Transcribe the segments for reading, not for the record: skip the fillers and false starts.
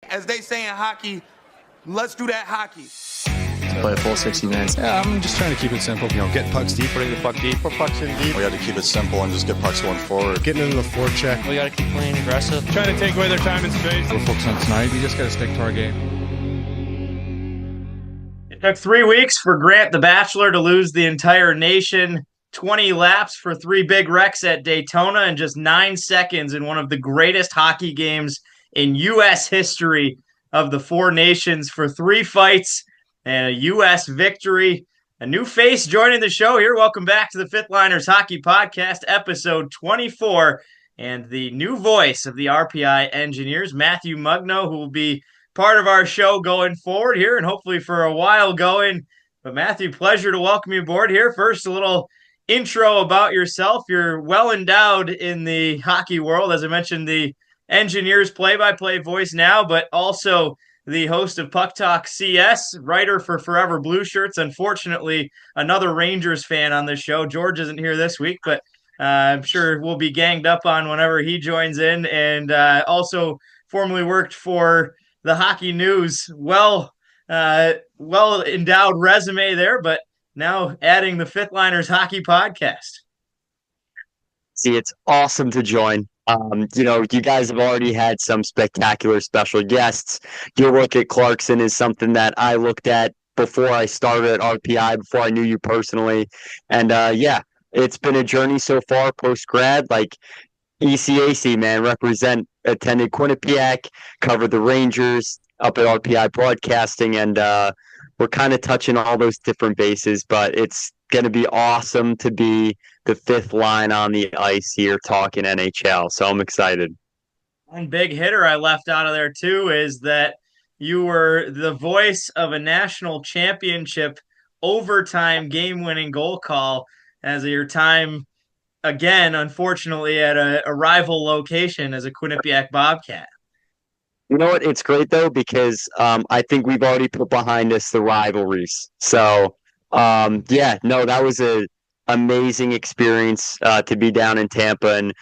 As they say in hockey, let's do that hockey. Play a full 60 minutes. Yeah, I'm just trying to keep it simple. Get pucks deep, bring the puck deep, put pucks in deep. We got to keep it simple and just get pucks going forward. Getting into the forecheck. We got to keep playing aggressive. Trying to take away their time and space. We're focused on tonight. We just got to stick to our game. It took 3 weeks for Grant the Bachelor to lose the entire nation. 20 laps for 3 big wrecks at Daytona and just 9 seconds in one of the greatest hockey games in U.S. history of the 4 nations for 3 fights and a U.S. victory. A new face joining the show here. Welcome back to the Fifth Liners Hockey Podcast, episode 24, and the new voice of the RPI Engineers, Matthew Mugno, who will be part of our show going forward here and hopefully for a while going. But Matthew, pleasure to welcome you aboard here. First, a little intro about yourself. You're well endowed in the hockey world. As I mentioned, the Engineers play-by-play voice now, but also the host of Puck Talk CS, writer for Forever Blue Shirts. Unfortunately, another Rangers fan on the show. George isn't here this week, but I'm sure we'll be ganged up on whenever he joins in. And also formerly worked for the Hockey News. Well endowed resume there, but now adding the Fifth Liners Hockey Podcast. See, it's awesome to join. You guys have already had some spectacular special guests. Your work at Clarkson is something that I looked at before I started at RPI, before I knew you personally. And it's been a journey so far post-grad. Like ECAC, man, attended Quinnipiac, covered the Rangers up at RPI Broadcasting, and we're kind of touching all those different bases, but it's going to be awesome to be the fifth line on the ice here talking NHL. So I'm excited. One big hitter I left out of there too is that you were the voice of a national championship overtime game-winning goal call as your time, again, unfortunately, at a rival location as a Quinnipiac Bobcat. You know what? It's great, though, because I think we've already put behind us the rivalries. So, that was a amazing experience to be down in Tampa. And,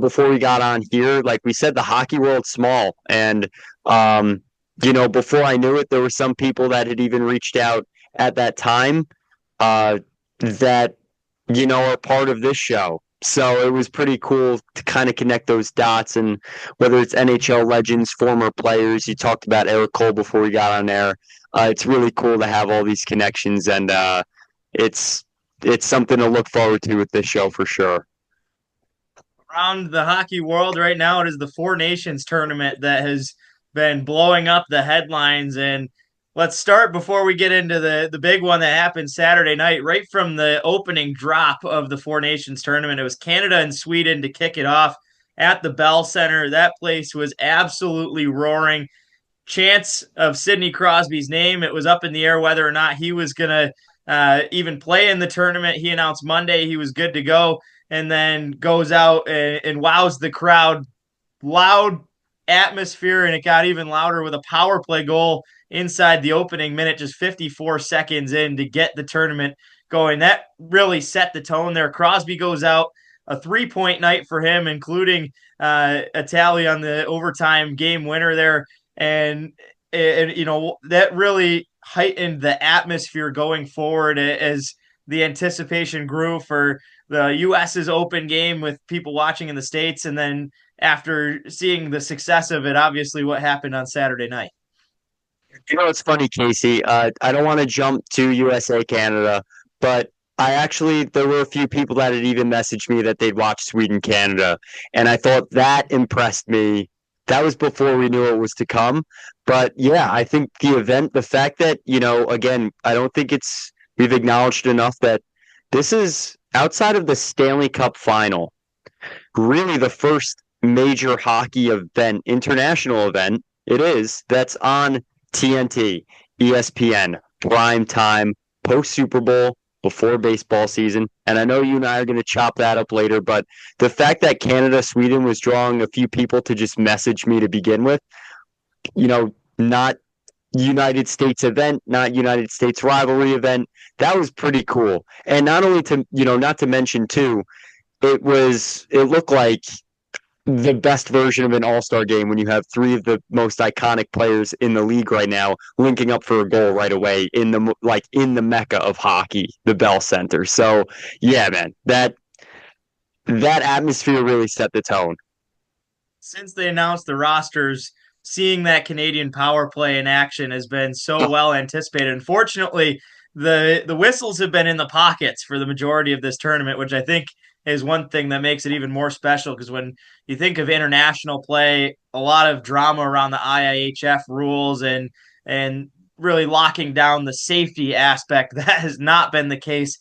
before we got on here, like we said, the hockey world's small. And, before I knew it, there were some people that had even reached out at that time that, are part of this show. So it was pretty cool to kind of connect those dots, and whether it's NHL legends, former players, you talked about Eric Cole before we got on there. It's really cool to have all these connections, and it's something to look forward to with this show for sure. Around the hockey world right now, it is the Four Nations tournament that has been blowing up the headlines. And let's start before we get into the big one that happened Saturday night. Right from the opening drop of the Four Nations tournament, it was Canada and Sweden to kick it off at the Bell Center. That place was absolutely roaring. Chants of Sidney Crosby's name. It was up in the air whether or not he was going to even play in the tournament. He announced Monday he was good to go, and then goes out and wows the crowd. Loud atmosphere, and it got even louder with a power play goal inside the opening minute, just 54 seconds in to get the tournament going. That really set the tone there. Crosby goes out, a 3-point night for him, including a tally on the overtime game winner there. And that really heightened the atmosphere going forward as the anticipation grew for the U.S.'s open game with people watching in the States. And then after seeing the success of it, obviously what happened on Saturday night. It's funny, Casey. I don't want to jump to USA Canada, but there were a few people that had even messaged me that they'd watched Sweden Canada, and I thought that impressed me. That was before we knew it was to come. But yeah, I think the fact that, again, I don't think we've acknowledged enough that this is outside of the Stanley Cup final, really the first major hockey event, international event, that's on TNT, ESPN, prime time, post Super Bowl, before baseball season. And I know you and I are going to chop that up later, but the fact that Canada, Sweden was drawing a few people to just message me to begin with, not United States event, not United States rivalry event, that was pretty cool. And not only not to mention too, it looked like the best version of an all-star game when you have three of the most iconic players in the league right now linking up for a goal right away in the mecca of hockey, the Bell Center. So yeah, man, that atmosphere really set the tone. Since they announced the rosters, seeing that Canadian power play in action has been so well anticipated. Unfortunately, the whistles have been in the pockets for the majority of this tournament, which I think is one thing that makes it even more special, because when you think of international play, a lot of drama around the IIHF rules and really locking down the safety aspect. That has not been the case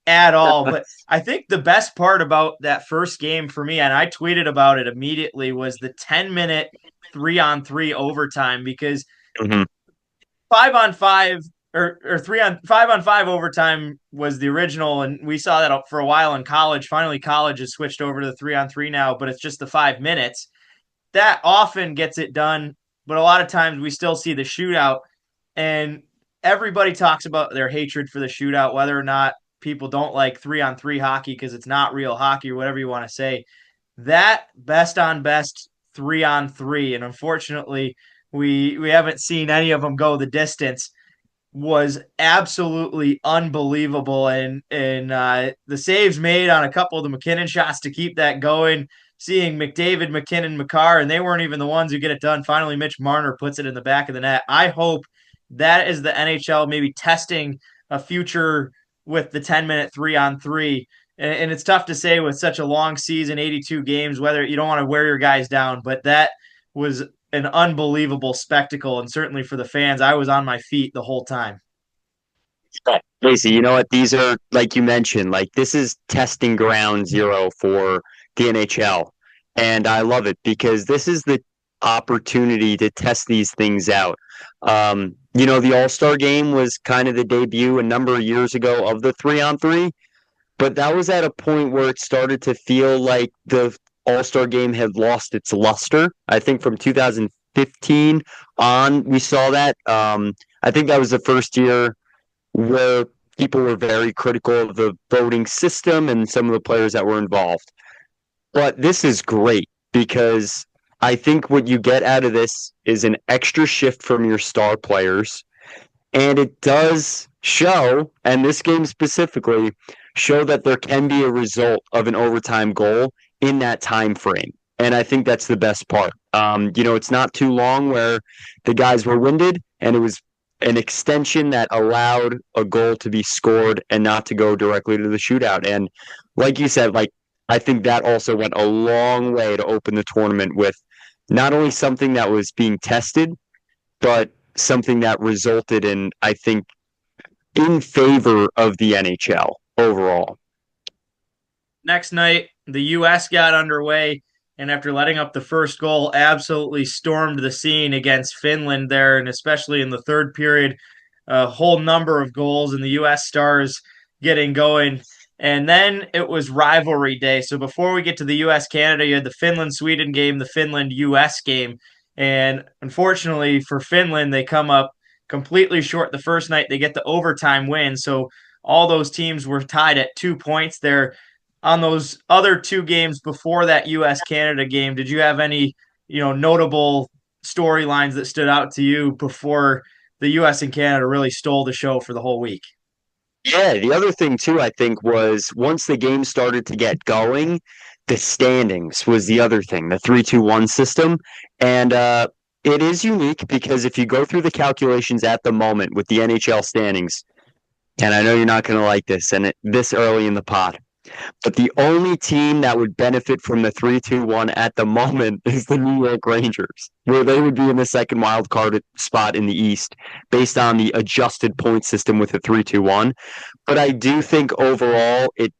at all. But I think the best part about that first game for me, and I tweeted about it immediately, was the 10-minute 3-on-3 overtime, because Mhm. 5-on-5 or 5-on-5 overtime was the original, and we saw that for a while in college. Finally, college has switched over to the 3-on-3 now, but it's just the 5 minutes. That often gets it done, but a lot of times we still see the shootout, and everybody talks about their hatred for the shootout, whether or not people don't like 3-on-3 hockey because it's not real hockey or whatever you want to say. That best on best 3-on-3, and unfortunately, we haven't seen any of them go the distance, was absolutely unbelievable. And the saves made on a couple of the McKinnon shots to keep that going. Seeing McDavid, McKinnon, Makar, and they weren't even the ones who get it done. Finally, Mitch Marner puts it in the back of the net. I hope that is the NHL maybe testing a future with the 10-minute 3-on-3. And it's tough to say with such a long season, 82 games, whether you don't want to wear your guys down, but that was an unbelievable spectacle. And certainly for the fans, I was on my feet the whole time. Casey, you know what? These are, like you mentioned, like this is testing ground zero for the NHL. And I love it because this is the opportunity to test these things out. The All-Star game was kind of the debut a number of years ago of the 3-on-3, but that was at a point where it started to feel like the All-Star game had lost its luster. I think from 2015 on, we saw that. I think that was the first year where people were very critical of the voting system and some of the players that were involved. But this is great because I think what you get out of this is an extra shift from your star players. And it does show, and this game specifically, show that there can be a result of an overtime goal in that time frame. And I think that's the best part. It's not too long where the guys were winded, and it was an extension that allowed a goal to be scored and not to go directly to the shootout. And like you said, I think that also went a long way to open the tournament with not only something that was being tested, but something that resulted in, I think, in favor of the NHL overall. Next night, the U.S. got underway, and after letting up the first goal, absolutely stormed the scene against Finland there, and especially in the third period, a whole number of goals, and the U.S. Stars getting going. And then it was rivalry day. So before we get to the U.S.-Canada, you had the Finland-Sweden game, the Finland-U.S. game. And unfortunately for Finland, they come up completely short the first night. They get the overtime win. So all those teams were tied at 2 points there. On those other two games before that U.S.-Canada game, did you have any, notable storylines that stood out to you before the U.S. and Canada really stole the show for the whole week? Yeah, the other thing too, I think, was once the game started to get going, the standings was the other thing, the 3-2-1 system. And it is unique because if you go through the calculations at the moment with the NHL standings, and I know you're not going to like this, and this early in the pod, but the only team that would benefit from the 3-2-1 at the moment is the New York Rangers, where they would be in the second wild card spot in the East based on the adjusted point system with the 3-2-1. But I do think overall, it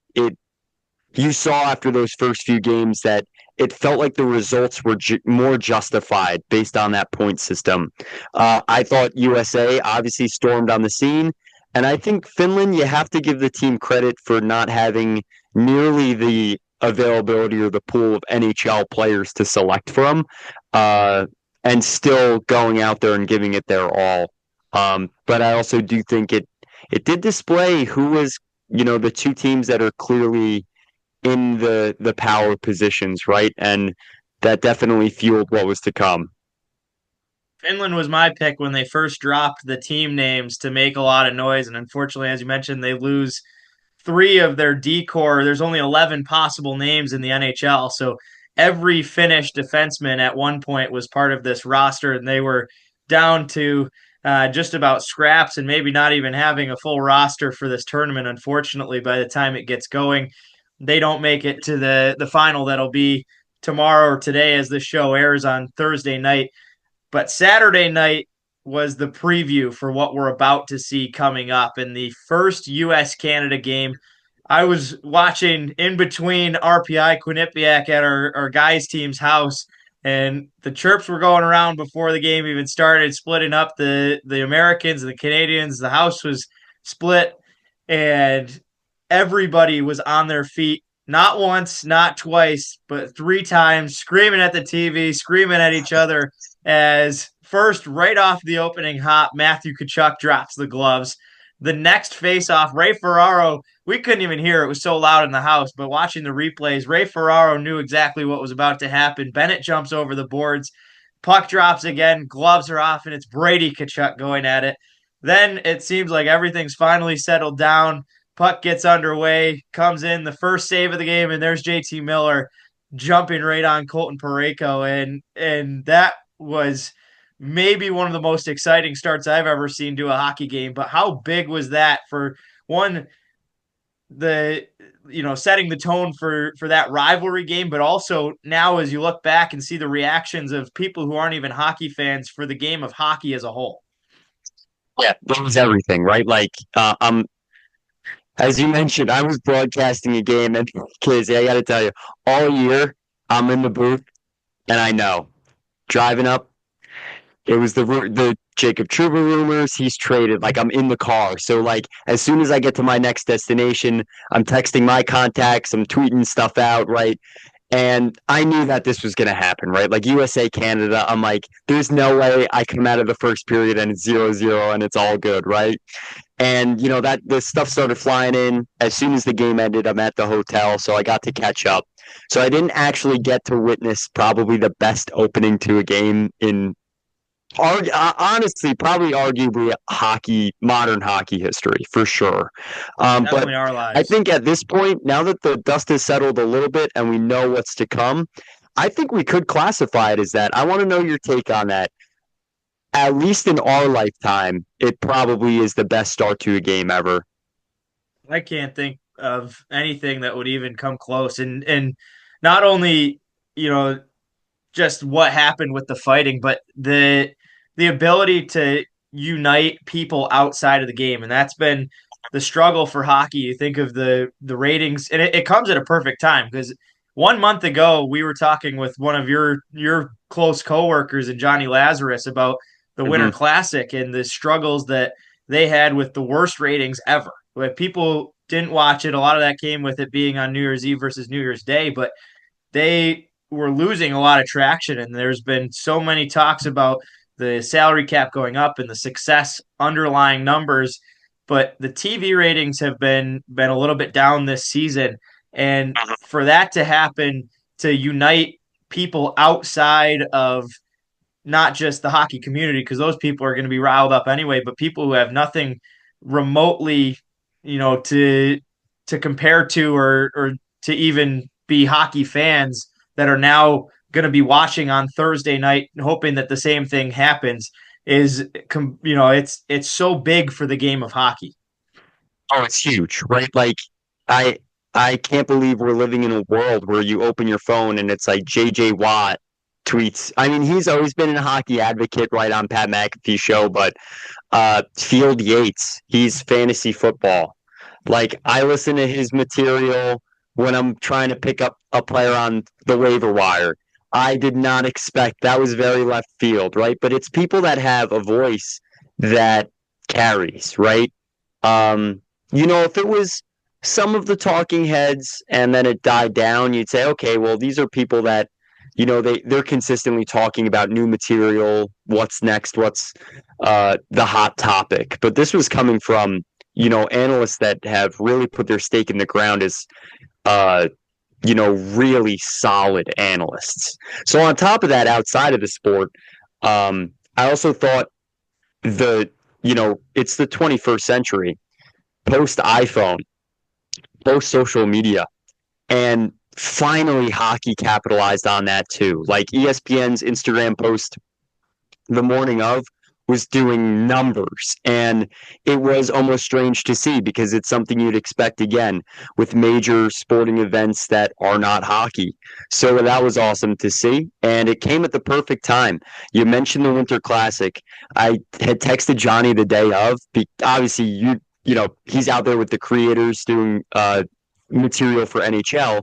you saw after those first few games that it felt like the results were more justified based on that point system. I thought USA obviously stormed on the scene. And I think Finland, you have to give the team credit for not having nearly the availability or the pool of NHL players to select from, and still going out there and giving it their all. But I also do think it did display who was, the two teams that are clearly in the power positions, right? And that definitely fueled what was to come. Finland was my pick when they first dropped the team names to make a lot of noise. And unfortunately, as you mentioned, they lose three of their D-core. There's only 11 possible names in the NHL. So every Finnish defenseman at one point was part of this roster, and they were down to just about scraps and maybe not even having a full roster for this tournament. Unfortunately, by the time it gets going, they don't make it to the final that'll be tomorrow or today as the show airs on Thursday night. But Saturday night was the preview for what we're about to see coming up in the first U.S. Canada game. I was watching in between RPI Quinnipiac at our guys' team's house, and the chirps were going around before the game even started, splitting up the Americans and the Canadians. The house was split, and everybody was on their feet. Not once, not twice, but three times, screaming at the TV, screaming at each other as first, right off the opening hop, Matthew Tkachuk drops the gloves. The next face-off, Ray Ferraro, we couldn't even hear it. It was so loud in the house, but watching the replays, Ray Ferraro knew exactly what was about to happen. Bennett jumps over the boards. Puck drops again. Gloves are off, and it's Brady Tkachuk going at it. Then it seems like everything's finally settled down. Puck gets underway, comes in, the first save of the game, and there's JT Miller jumping right on Colton Parayko. And that was maybe one of the most exciting starts I've ever seen to a hockey game. But how big was that for one, the setting the tone for that rivalry game, but also now as you look back and see the reactions of people who aren't even hockey fans for the game of hockey as a whole. Yeah, that was everything, right? Like, as you mentioned, I was broadcasting a game, and Casey, I got to tell you, all year I'm in the booth, and I know driving up, it was the Jacob Trouba rumors. He's traded. Like, I'm in the car, so like as soon as I get to my next destination, I'm texting my contacts, I'm tweeting stuff out, right? And I knew that this was going to happen, right? Like USA, Canada, I'm like, there's no way I come out of the first period and it's 0-0 and it's all good, right? And, that this stuff started flying in. As soon as the game ended, I'm at the hotel, so I got to catch up. So I didn't actually get to witness probably the best opening to a game in, honestly, probably arguably modern hockey history, for sure. Definitely but our lives. I think at this point, now that the dust has settled a little bit and we know what's to come, I think we could classify it as that. I want to know your take on that. At least in our lifetime, it probably is the best start to a game ever. I can't think of anything that would even come close. And not only, just what happened with the fighting, but the ability to unite people outside of the game. And that's been the struggle for hockey. You think of the ratings, and it comes at a perfect time because 1 month ago we were talking with one of your close coworkers and Johnny Lazarus about the Winter Classic and the struggles that they had with the worst ratings ever. If people didn't watch it, a lot of that came with it being on New Year's Eve versus New Year's Day, but they were losing a lot of traction, and there's been so many talks about the salary cap going up and the success underlying numbers, but the TV ratings have been a little bit down this season, and for that to happen, to unite people outside of not just the hockey community, because those people are going to be riled up anyway, but people who have nothing remotely, to compare to or to even be hockey fans that are now going to be watching on Thursday night, hoping that the same thing happens, is, it's so big for the game of hockey. Oh, it's huge, right? Like, I can't believe we're living in a world where you open your phone and it's like JJ Watt tweets. I mean, he's always been a hockey advocate, right, on Pat McAfee's show, but Field Yates, he's fantasy football. Like, I listen to his material when I'm trying to pick up a player on the waiver wire. I did not expect that. Was very left field, right? But it's people that have a voice that carries, right? If it was some of the talking heads and then it died down, you'd say, okay, well, these are people that, they're consistently talking about new material, what's next, what's the hot topic. But this was coming from, analysts that have really put their stake in the ground as really solid analysts. So on top of that, outside of the sport, I also thought it's the 21st century, post iPhone, post social media, and finally hockey capitalized on that too. Like ESPN's Instagram post the morning of was doing numbers, and it was almost strange to see because it's something you'd expect again with major sporting events that are not hockey. So that was awesome to see, and it came at the perfect time. You mentioned the Winter Classic. I had texted Johnny the day of. Obviously, he's out there with the creators doing material for NHL,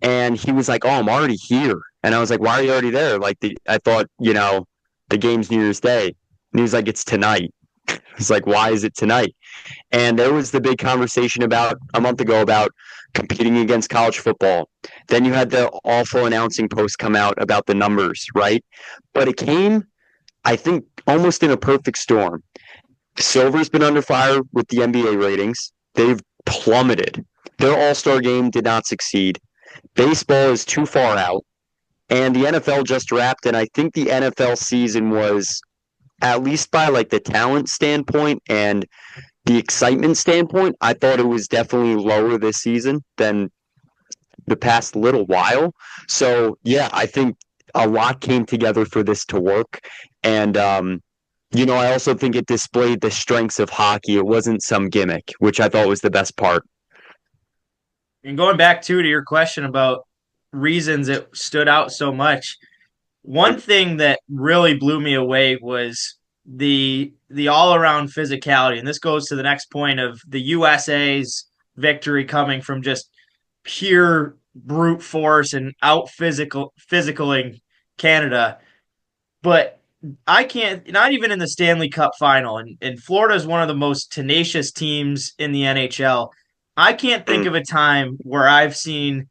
and he was like, "Oh, I'm already here," and I was like, "Why are you already there?" I thought, the game's New Year's Day. And he was like, "It's tonight." I was like, "Why is it tonight?" And there was the big conversation about a month ago about competing against college football. Then you had the awful announcing post come out about the numbers, right? But it came, I think, almost in a perfect storm. Silver's been under fire with the NBA ratings. They've plummeted. Their All-Star game did not succeed. Baseball is too far out. And the NFL just wrapped, and I think the NFL season was, at least by like the talent standpoint and the excitement standpoint, I thought it was definitely lower this season than the past little while. So yeah, I think a lot came together for this to work. And I also think it displayed the strengths of hockey. It wasn't some gimmick, which I thought was the best part. And going back to your question about reasons it stood out so much, one thing that really blew me away was the all around physicality, and this goes to the next point of the USA's victory coming from just pure brute force and out physicaling Canada. But I can't, not even in the Stanley Cup final, and Florida is one of the most tenacious teams in the NHL. I can't think of a time where I've seen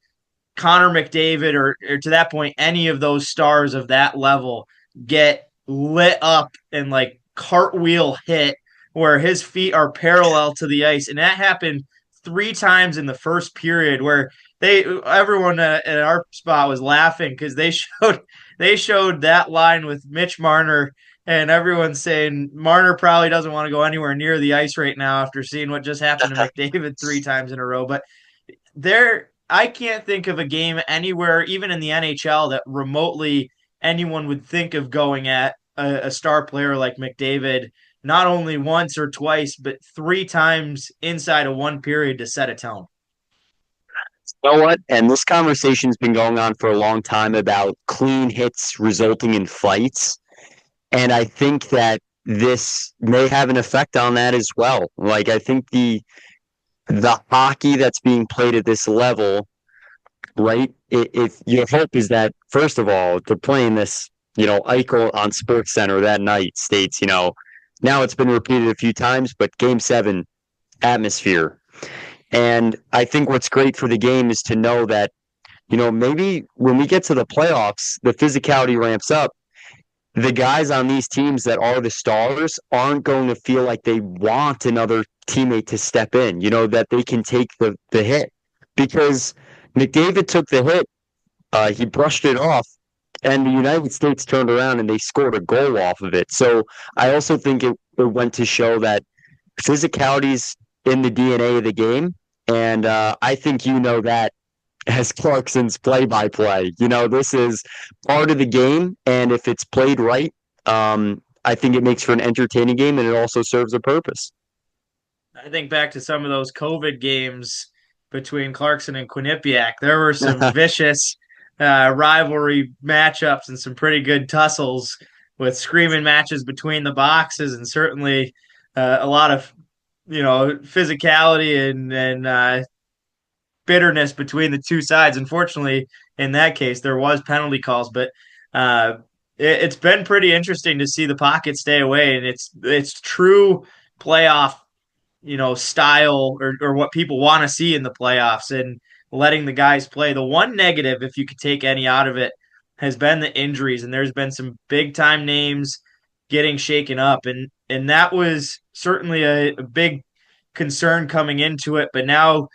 Connor McDavid or to that point, any of those stars of that level get lit up and like cartwheel hit where his feet are parallel to the ice. And that happened 3 times in the first period where everyone at our spot was laughing because they showed that line with Mitch Marner, and everyone's saying Marner probably doesn't want to go anywhere near the ice right now after seeing what just happened to McDavid 3 times in a row. But I can't think of a game anywhere, even in the NHL, that remotely anyone would think of going at a star player like McDavid, not only once or twice, but 3 times inside of one period to set a tone. You know what? And this conversation's been going on for a long time about clean hits resulting in fights. And I think that this may have an effect on that as well. Like, I think the hockey that's being played at this level, right? If your hope is that, first of all, they're playing this, Eichel on Sports Center that night states, now it's been repeated a few times, but Game 7 atmosphere. And I think what's great for the game is to know that, maybe when we get to the playoffs, the physicality ramps up. The guys on these teams that are the stars aren't going to feel like they want another teammate to step in, that they can take the hit. Because McDavid took the hit, he brushed it off, and the United States turned around and they scored a goal off of it. So I also think it went to show that physicality's in the DNA of the game. And I think that as Clarkson's play-by-play. This is part of the game, and if it's played right, I think it makes for an entertaining game, and it also serves a purpose. I think back to some of those COVID games between Clarkson and Quinnipiac. There were some vicious rivalry matchups and some pretty good tussles with screaming matches between the boxes, and certainly a lot of physicality and bitterness between the two sides. Unfortunately, in that case, there was penalty calls, but it's been pretty interesting to see the pocket stay away, and it's true playoff style or what people want to see in the playoffs and letting the guys play. The one negative, if you could take any out of it, has been the injuries, and there's been some big time names getting shaken up, and that was certainly a big concern coming into it. But now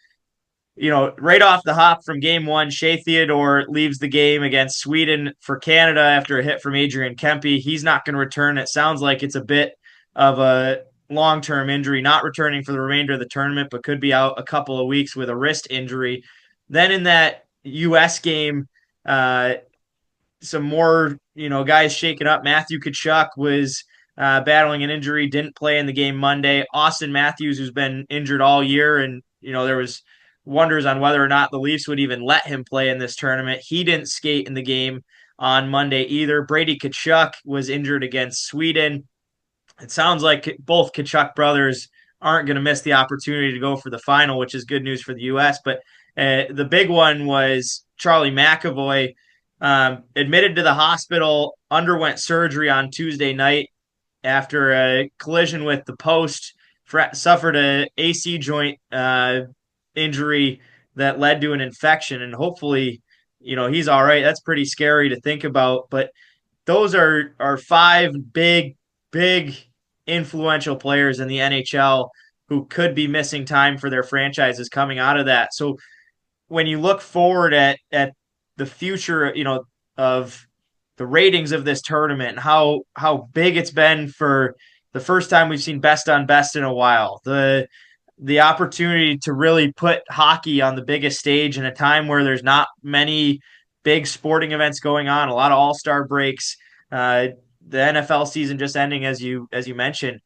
right off the hop from game one, Shea Theodore leaves the game against Sweden for Canada after a hit from Adrian Kempe. He's not going to return. It sounds like it's a bit of a long-term injury, not returning for the remainder of the tournament, but could be out a couple of weeks with a wrist injury. Then in that U.S. game, some more, guys shaken up. Matthew Tkachuk was battling an injury, didn't play in the game Monday. Austin Matthews, who's been injured all year, and there was wonders on whether or not the Leafs would even let him play in this tournament. He didn't skate in the game on Monday either. Brady Tkachuk was injured against Sweden. It sounds like both Tkachuk brothers aren't going to miss the opportunity to go for the final, which is good news for the U.S. But the big one was Charlie McAvoy, admitted to the hospital, underwent surgery on Tuesday night after a collision with the post, suffered a AC joint injury that led to an infection, and hopefully, he's all right. That's pretty scary to think about, but those are five big influential players in the NHL who could be missing time for their franchises coming out of that. So when you look forward at the future, of the ratings of this tournament and how big it's been for the first time we've seen best on best in a while, the opportunity to really put hockey on the biggest stage in a time where there's not many big sporting events going on, a lot of all-star breaks, the NFL season just ending, as you mentioned.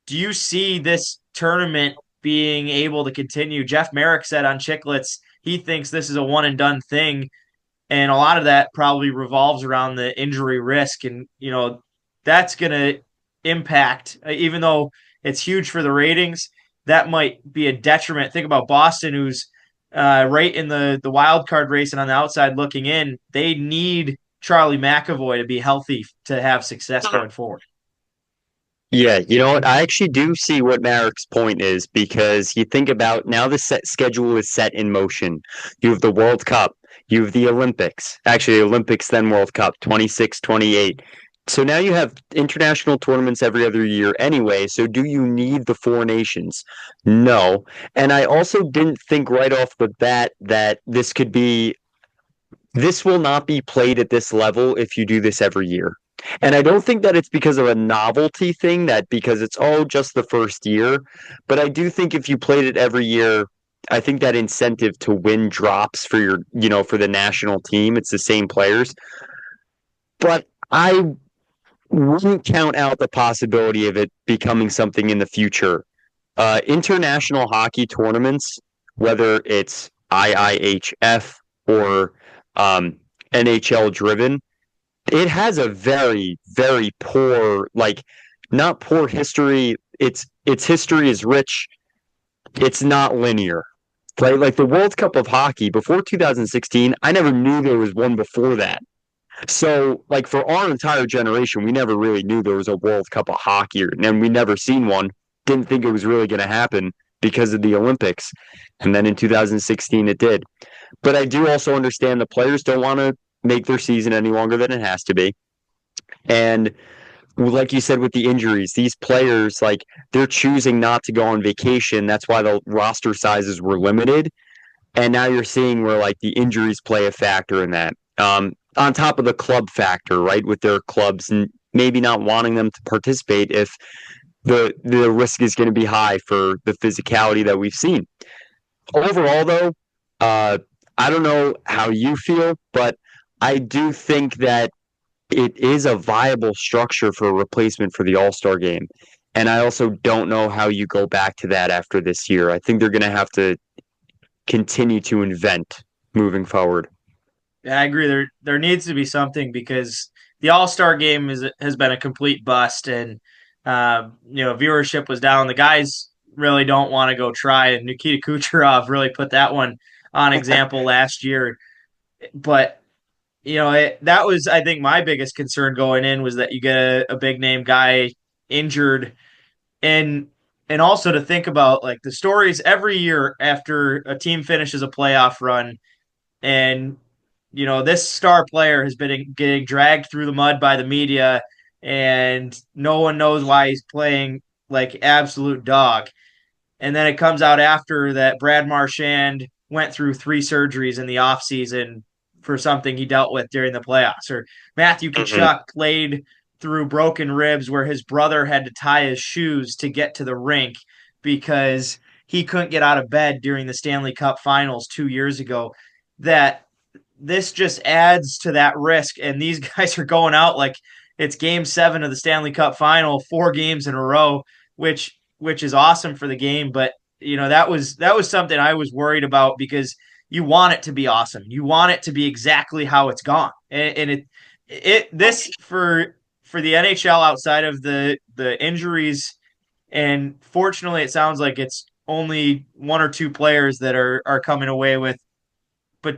Do you see this tournament being able to continue? Jeff Merrick said on Chicklets he thinks this is a one and done thing, and a lot of that probably revolves around the injury risk, and that's going to impact, even though it's huge for the ratings, that might be a detriment. Think about Boston, who's right in the wild card race and on the outside looking in. They need Charlie McAvoy to be healthy to have success going forward. Yeah, you know what? I actually do see what Marek's point is, because you think about now the schedule is set in motion. You have the World Cup, you have the Olympics, actually Olympics then World Cup, 26, 28. So now you have international tournaments every other year anyway. So do you need the four nations? No. And I also didn't think right off the bat that this will not be played at this level if you do this every year. And I don't think that it's because of a novelty thing, that because it's just the first year. But I do think if you played it every year, I think that incentive to win drops for for the national team. It's the same players. But I wouldn't count out the possibility of it becoming something in the future. International hockey tournaments, whether it's IIHF or NHL driven, it has a very, very poor, not poor history. Its history is rich. It's not linear. Right? Like the World Cup of hockey before 2016, I never knew there was one before that. So, for our entire generation, we never really knew there was a World Cup of hockey, and we never seen one. Didn't think it was really going to happen because of the Olympics. And then in 2016, it did. But I do also understand the players don't want to make their season any longer than it has to be. And like you said, with the injuries, these players, they're choosing not to go on vacation. That's why the roster sizes were limited. And now you're seeing where the injuries play a factor in that. On top of the club factor, right, with their clubs and maybe not wanting them to participate if the risk is going to be high for the physicality that we've seen. Overall, though, I don't know how you feel, but I do think that it is a viable structure for a replacement for the All-Star game. And I also don't know how you go back to that after this year. I think they're going to have to continue to invent moving forward. Yeah, I agree. There needs to be something, because the All-Star game has been a complete bust, and viewership was down. The guys really don't want to go try, and Nikita Kucherov really put that one on example last year. But that was, I think, my biggest concern going in, was that you get a big name guy injured, and also to think about the stories every year after a team finishes a playoff run, and this star player has been getting dragged through the mud by the media, and no one knows why he's playing like absolute dog. And then it comes out after that Brad Marchand went through 3 surgeries in the offseason for something he dealt with during the playoffs. Or Matthew Tkachuk laid through broken ribs where his brother had to tie his shoes to get to the rink because he couldn't get out of bed during the Stanley Cup Finals 2 years ago. That this just adds to that risk, and these guys are going out like it's Game 7 of the Stanley Cup Final, 4 games in a row, which is awesome for the game. But that was something I was worried about because you want it to be awesome, you want it to be exactly how it's gone, and this for the NHL outside of the injuries, and fortunately, it sounds like it's only 1 or 2 players that are coming away with.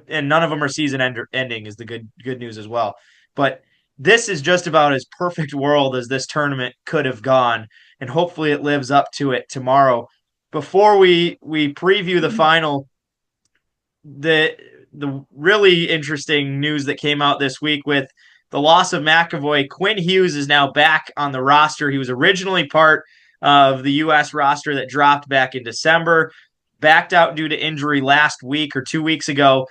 And none of them are season ending is the good news as well. But this is just about as perfect world as this tournament could have gone, and hopefully it lives up to it tomorrow. Before we preview the final, the really interesting news that came out this week with the loss of McAvoy, Quinn Hughes is now back on the roster. He was originally part of the U.S. roster that dropped back in December, backed out due to injury last week or 2 weeks ago,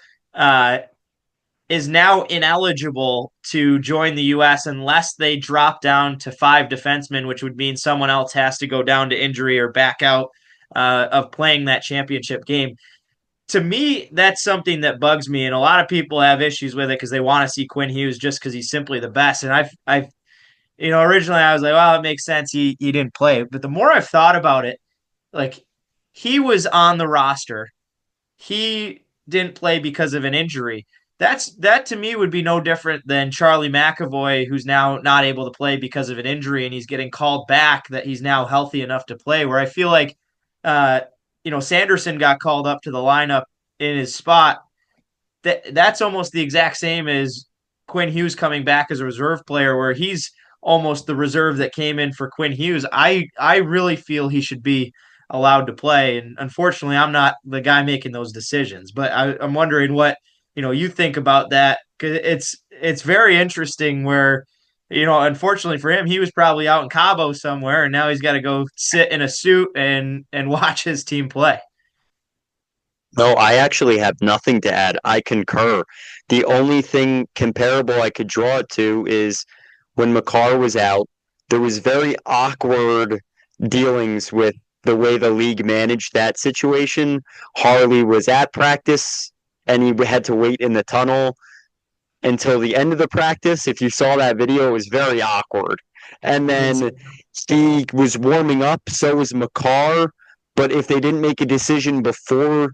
is now ineligible to join the U.S. unless they drop down to 5 defensemen, which would mean someone else has to go down to injury or back out of playing that championship game. To me, that's something that bugs me, and a lot of people have issues with it because they want to see Quinn Hughes just because he's simply the best. And I've originally I was like, well, it makes sense he didn't play. But the more I've thought about it, like, he was on the roster. He didn't play because of an injury. That to me would be no different than Charlie McAvoy, who's now not able to play because of an injury, and he's getting called back that he's now healthy enough to play. Where I feel like, Sanderson got called up to the lineup in his spot. That's almost the exact same as Quinn Hughes coming back as a reserve player, where he's almost the reserve that came in for Quinn Hughes. I really feel he should be allowed to play, and unfortunately, I'm not the guy making those decisions. But I'm wondering what you think about that, because it's very interesting. Where unfortunately for him, he was probably out in Cabo somewhere, and now he's got to go sit in a suit and watch his team play. No, I actually have nothing to add. I concur. The only thing comparable I could draw it to is when Makar was out, there was very awkward dealings with the way the league managed that situation. Harley was at practice, and he had to wait in the tunnel until the end of the practice. If you saw that video, it was very awkward. And then he was warming up, so was Makar. But if they didn't make a decision before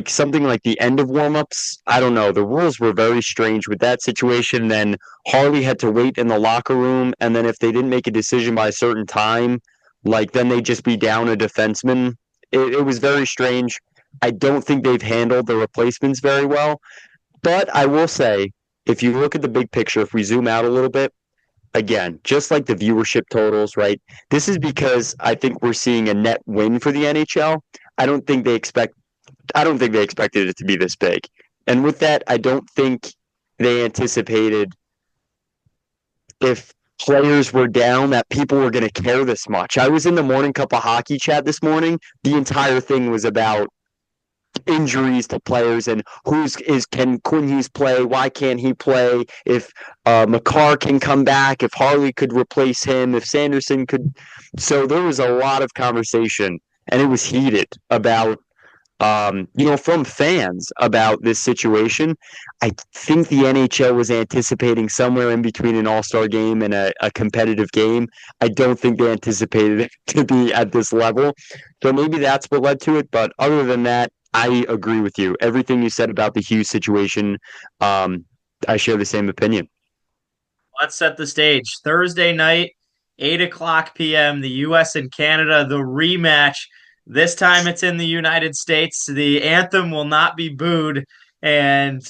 something like the end of warmups, I don't know. The rules were very strange with that situation. Then Harley had to wait in the locker room, and then if they didn't make a decision by a certain time, then they'd just be down a defenseman. It was very strange. I don't think they've handled the replacements very well. But I will say, if you look at the big picture, if we zoom out a little bit, again, just like the viewership totals, right? This is because I think we're seeing a net win for the NHL. I don't think they expected it to be this big. And with that, I don't think they anticipated, if players were down, that people were going to care this much. I was in the Morning Cup of Hockey chat this morning. The entire thing was about injuries to players and can Quinn Hughes play? Why can't he play? If Makar can come back, if Harley could replace him, if Sanderson could. So there was a lot of conversation, and it was heated about from fans about this situation. I think the NHL was anticipating somewhere in between an all-star game and a competitive game. I don't think they anticipated it to be at this level. So maybe that's what led to it. But other than that, I agree with you. Everything you said about the Hughes situation, I share the same opinion. Let's set the stage. Thursday night, 8:00 p.m., the U.S. and Canada, the rematch. This time it's in the United States. The anthem will not be booed. And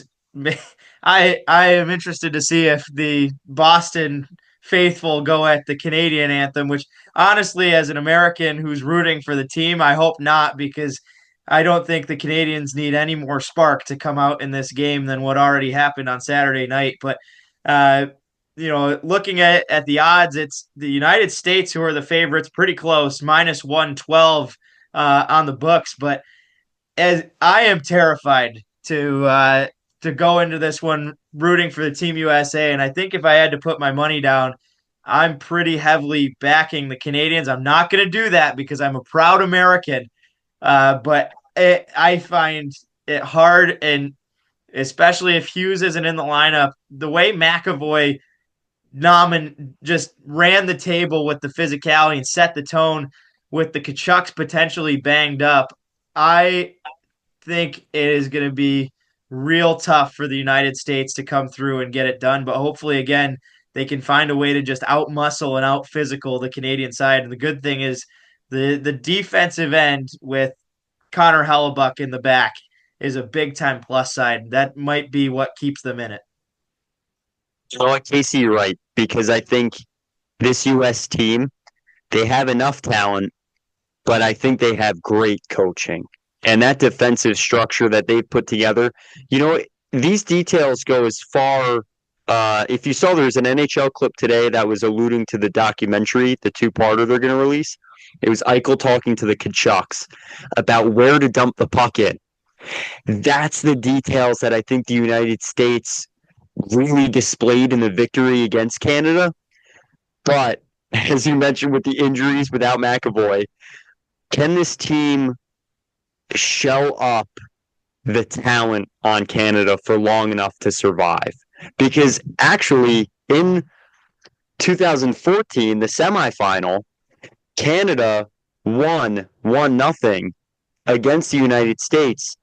I am interested to see if the Boston faithful go at the Canadian anthem, which honestly, as an American who's rooting for the team, I hope not, because I don't think the Canadians need any more spark to come out in this game than what already happened on Saturday night. But, looking at the odds, it's the United States who are the favorites, pretty close, -112 on the books. But as I am terrified to go into this one rooting for the Team USA, and I think if I had to put my money down, I'm pretty heavily backing the Canadians. I'm not going to do that because I'm a proud American, I find it hard, and especially if Hughes isn't in the lineup, the way McAvoy just ran the table with the physicality and set the tone with the Kachucks potentially banged up. I think it is going to be real tough for the United States to come through and get it done. But hopefully, again, they can find a way to just out muscle and out physical the Canadian side. And the good thing is the defensive end with Connor Hellebuck in the back is a big time plus side. That might be what keeps them in it. You know what, Casey, you're right, because I think this U.S. team, they have enough talent, but I think they have great coaching. And that defensive structure that they've put together, these details go as far. If you saw, there's an NHL clip today that was alluding to the documentary, the two-parter they're going to release. It was Eichel talking to the Kachucks about where to dump the puck in. That's the details that I think the United States really displayed in the victory against Canada. But as you mentioned, with the injuries without McAvoy, can this team show up the talent on Canada for long enough to survive? Because actually, in 2014, the semifinal, Canada won 1-0 against the United States.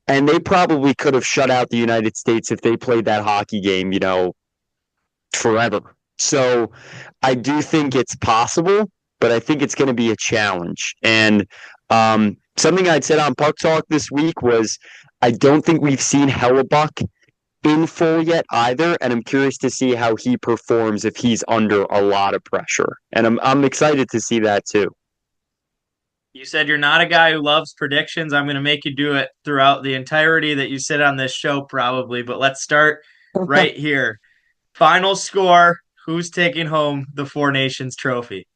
And they probably could have shut out the United States if they played that hockey game, forever. So I do think it's possible, but I think it's going to be a challenge. And something I'd said on Puck Talk this week was I don't think we've seen Hellebuck in full yet either, and I'm curious to see how he performs if he's under a lot of pressure. And I'm excited to see that too. You said you're not a guy who loves predictions. I'm going to make you do it throughout the entirety that you sit on this show, probably. But let's start right here. Final score. Who's taking home the Four Nations trophy?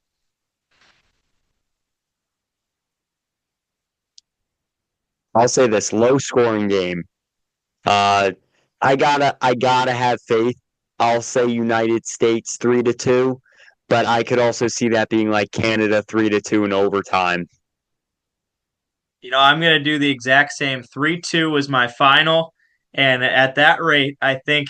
I'll say this: low scoring game. I gotta have faith. I'll say United States 3-2, but I could also see that being like Canada 3-2 in overtime. I'm going to do the exact same. 3-2 was my final. And at that rate, I think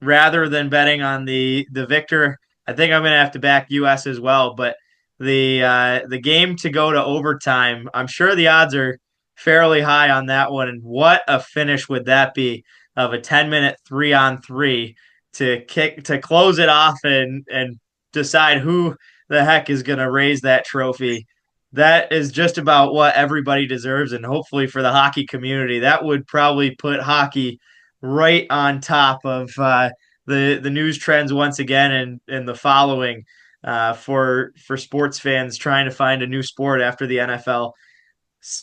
rather than betting on the victor, I think I'm going to have to back US as well. But the game to go to overtime, I'm sure the odds are fairly high on that one. And what a finish would that be of a 10-minute 3-on-3 to close it off and decide who the heck is going to raise that trophy. That is just about what everybody deserves, and hopefully for the hockey community, that would probably put hockey right on top of the news trends once again, and the following for sports fans trying to find a new sport after the NFL.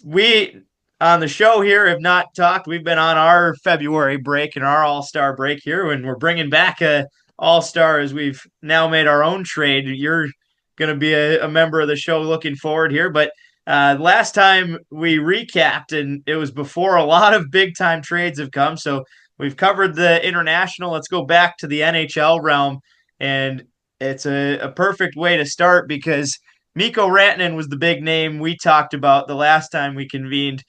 We on the show here have not talked. We've been on our February break and our All-Star break here, and we're bringing back a All-Star as we've now made our own trade. You're going to be a member of the show looking forward here. But last time we recapped, and it was before a lot of big-time trades have come. So we've covered the international. Let's go back to the NHL realm. And it's a perfect way to start because Mikko Rantanen was the big name we talked about the last time we convened.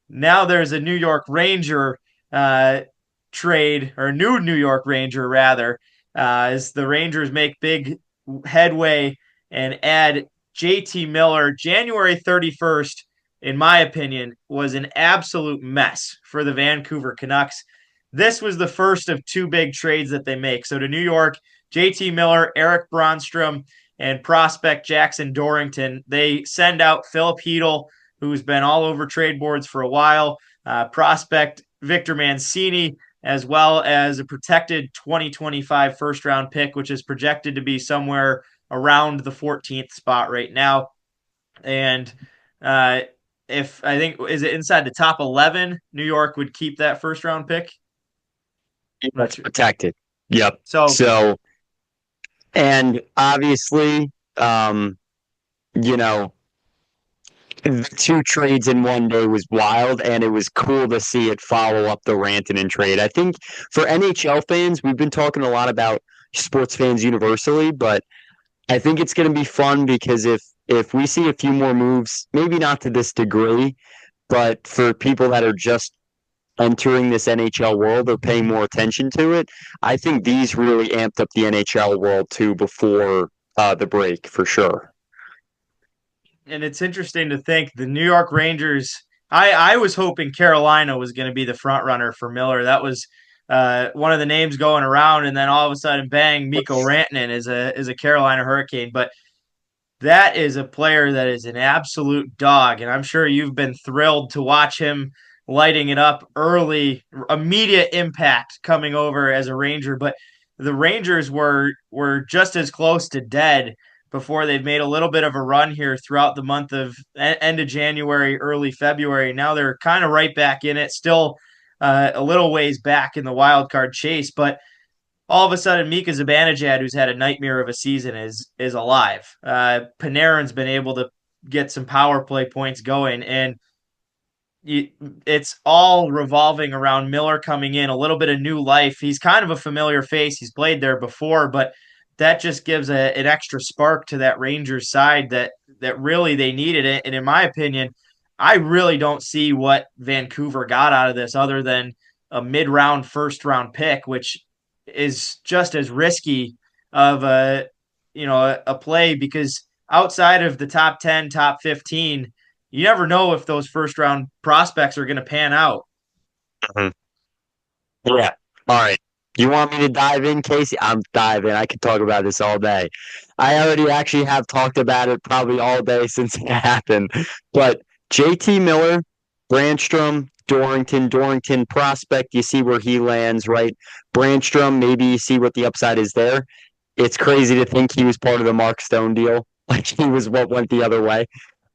Now there's a New York Ranger trade, or new New York Ranger, rather, as the Rangers make big headway and add JT Miller. January 31st, in my opinion, was an absolute mess for the Vancouver Canucks. This was the first of two big trades that they make. So to New York, JT Miller, Eric Bronstrom, and prospect Jackson Dorrington. They send out Philip Hedl, who's been all over trade boards for a while, prospect Victor Mancini, as well as a protected 2025 first-round pick, which is projected to be somewhere around the 14th spot right now. And if I think, is it inside the top 11, New York would keep that first-round pick? That's protected. Yep. So and obviously, the 2 trades in one day was wild, and it was cool to see it follow up the Rantanen trade. I think for NHL fans, we've been talking a lot about sports fans universally, but I think it's going to be fun because if we see a few more moves, maybe not to this degree, but for people that are just entering this NHL world or paying more attention to it, I think these really amped up the NHL world too before the break for sure. And it's interesting to think the New York Rangers. I was hoping Carolina was going to be the front runner for Miller. That was one of the names going around, and then all of a sudden, bang! Mikko Rantanen is a Carolina Hurricane. But that is a player that is an absolute dog, and I'm sure you've been thrilled to watch him lighting it up early, immediate impact coming over as a Ranger. But the Rangers were just as close to dead before they've made a little bit of a run here throughout the month of end of January, early February. Now they're kind of right back in it, still a little ways back in the wild card chase, but all of a sudden Mika Zibanejad, who's had a nightmare of a season, is alive. Panarin's been able to get some power play points going, and it's all revolving around Miller coming in, a little bit of new life. He's kind of a familiar face. He's played there before, but that just gives an extra spark to that Rangers side that really they needed it. And in my opinion, I really don't see what Vancouver got out of this other than a mid-round, first-round pick, which is just as risky of a play because outside of the top 10, top 15, you never know if those first round prospects are going to pan out. Mhm. Yeah. All right. You want me to dive in, Casey? I'm diving. I could talk about this all day. I already actually have talked about it probably all day since it happened. But JT Miller, Brandstrom, Dorrington prospect, you see where he lands, right? Brandstrom, maybe you see what the upside is there. It's crazy to think he was part of the Mark Stone deal. Like he was what went the other way.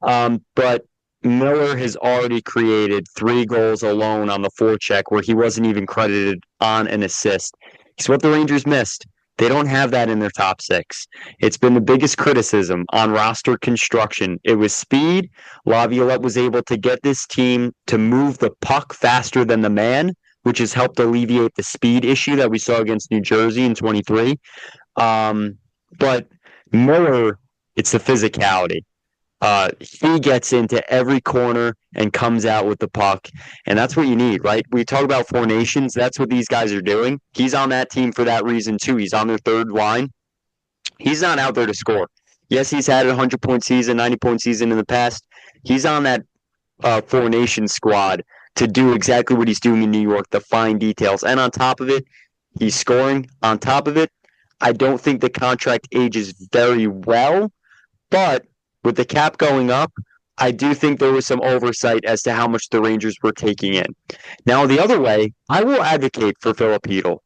But Miller has already created 3 goals alone on the forecheck where he wasn't even credited on an assist. It's what the Rangers missed. They don't have that in their top 6. It's been the biggest criticism on roster construction. It was speed. Laviolette was able to get this team to move the puck faster than the man, which has helped alleviate the speed issue that we saw against New Jersey in 23. But Miller, it's the physicality. He gets into every corner and comes out with the puck, and that's what you need, right? We talk about Four Nations. That's what these guys are doing. He's on that team for that reason, too. He's on their third line. He's not out there to score. Yes, he's had a 100-point season, 90-point season in the past. He's on that Four Nations squad to do exactly what he's doing in New York, the fine details. And on top of it, he's scoring. On top of it, I don't think the contract ages very well, but with the cap going up, I do think there was some oversight as to how much the Rangers were taking in. Now, the other way, I will advocate for Philip Hedl.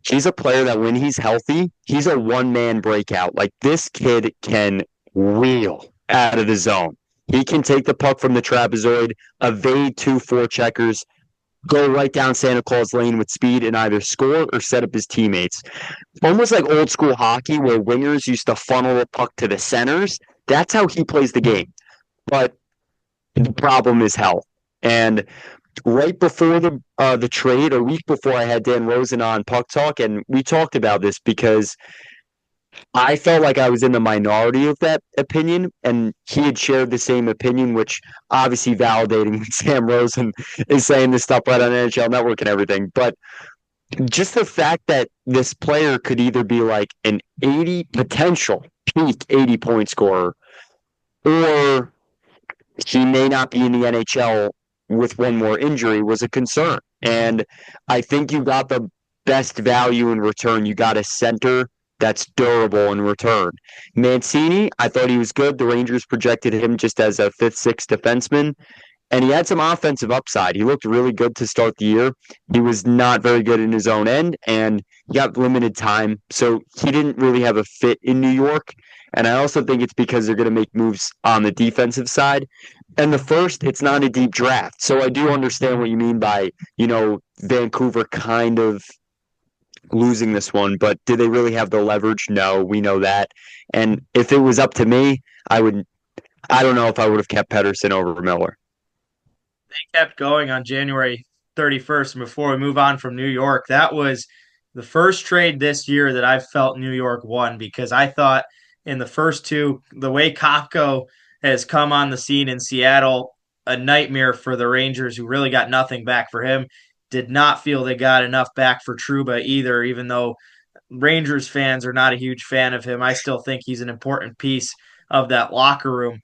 He's a player that when he's healthy, he's a one-man breakout. Like, this kid can wheel out of the zone. He can take the puck from the trapezoid, evade 2 forecheckers, go right down Santa Claus Lane with speed and either score or set up his teammates. Almost like old school hockey where wingers used to funnel the puck to the centers. That's how he plays the game. But the problem is health. And right before the trade, a week before, I had Dan Rosen on Puck Talk, and we talked about this because I felt like I was in the minority of that opinion, and he had shared the same opinion, which obviously validating when Sam Rosen is saying this stuff right on NHL Network and everything. But just the fact that this player could either be like an 80 potential peak 80-point scorer, or he may not be in the NHL with one more injury was a concern. And I think you got the best value in return. You got a center that's durable in return. Mancini, I thought he was good. The Rangers projected him just as a 5th, 6th defenseman. And he had some offensive upside. He looked really good to start the year. He was not very good in his own end, and he got limited time. So he didn't really have a fit in New York. And I also think it's because they're going to make moves on the defensive side. And the first, it's not a deep draft. So I do understand what you mean by, Vancouver kind of losing this one. But do they really have the leverage? No, we know that. And if it was up to me, I I don't know if I would have kept Pedersen over Miller. They kept going on January 31st. And before we move on from New York, that was the first trade this year that I felt New York won, because I thought in the first two, the way Kopko has come on the scene in Seattle, a nightmare for the Rangers, who really got nothing back for him. Did not feel they got enough back for Trouba either, even though Rangers fans are not a huge fan of him. I still think he's an important piece of that locker room.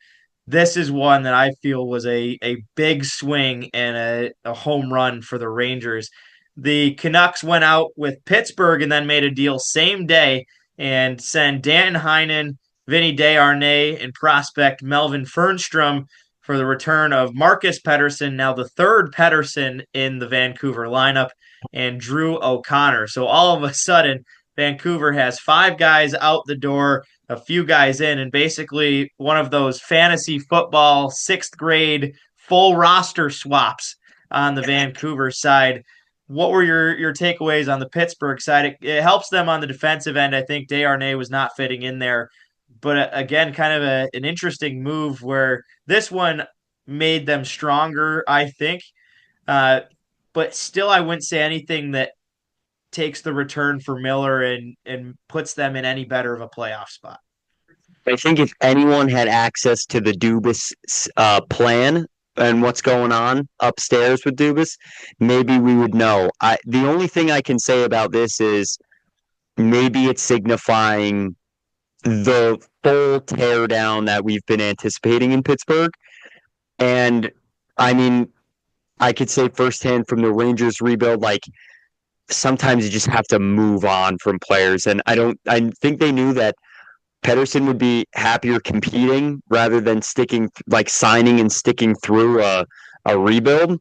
This is one that I feel was a big swing and a home run for the Rangers. The Canucks went out with Pittsburgh and then made a deal same day and sent Dan Heinen, Vinny Desharnais, and prospect Melvin Fernstrom for the return of Marcus Pettersson, now the third Pettersson in the Vancouver lineup, and Drew O'Connor. So all of a sudden, Vancouver has 5 guys out the door, a few guys in, and basically one of those fantasy football 6th grade full roster swaps on the Vancouver side. What were your takeaways on the Pittsburgh side? It helps them on the defensive end. I think Desharnais was not fitting in there. But again, kind of an interesting move where this one made them stronger, I think. But still, I wouldn't say anything that takes the return for Miller and puts them in any better of a playoff spot. I think if anyone had access to the Dubas plan and what's going on upstairs with Dubas, maybe we would know. The only thing I can say about this is maybe it's signifying the full teardown that we've been anticipating in Pittsburgh. And I mean, I could say firsthand from the Rangers rebuild, like sometimes you just have to move on from players. And I think they knew that Pettersson would be happier competing rather than signing and sticking through a rebuild.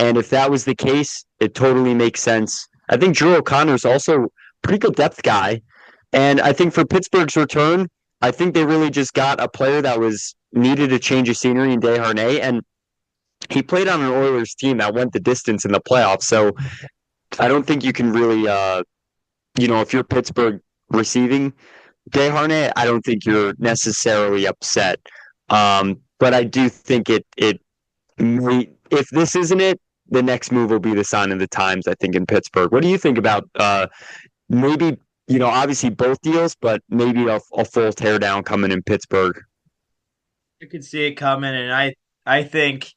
And if that was the case, it totally makes sense. I think Drew O'Connor is also a pretty good depth guy. And I think for Pittsburgh's return, I think they really just got a player that was needed a change of scenery in Desharnais. And he played on an Oilers team that went the distance in the playoffs. So I don't think you can really, if you're Pittsburgh receiving Desharnais, I don't think you're necessarily upset. But I do think it if this isn't it, the next move will be the sign of the times, I think, in Pittsburgh. What do you think about maybe, obviously both deals, but maybe a full teardown coming in Pittsburgh? You could see it coming, and I think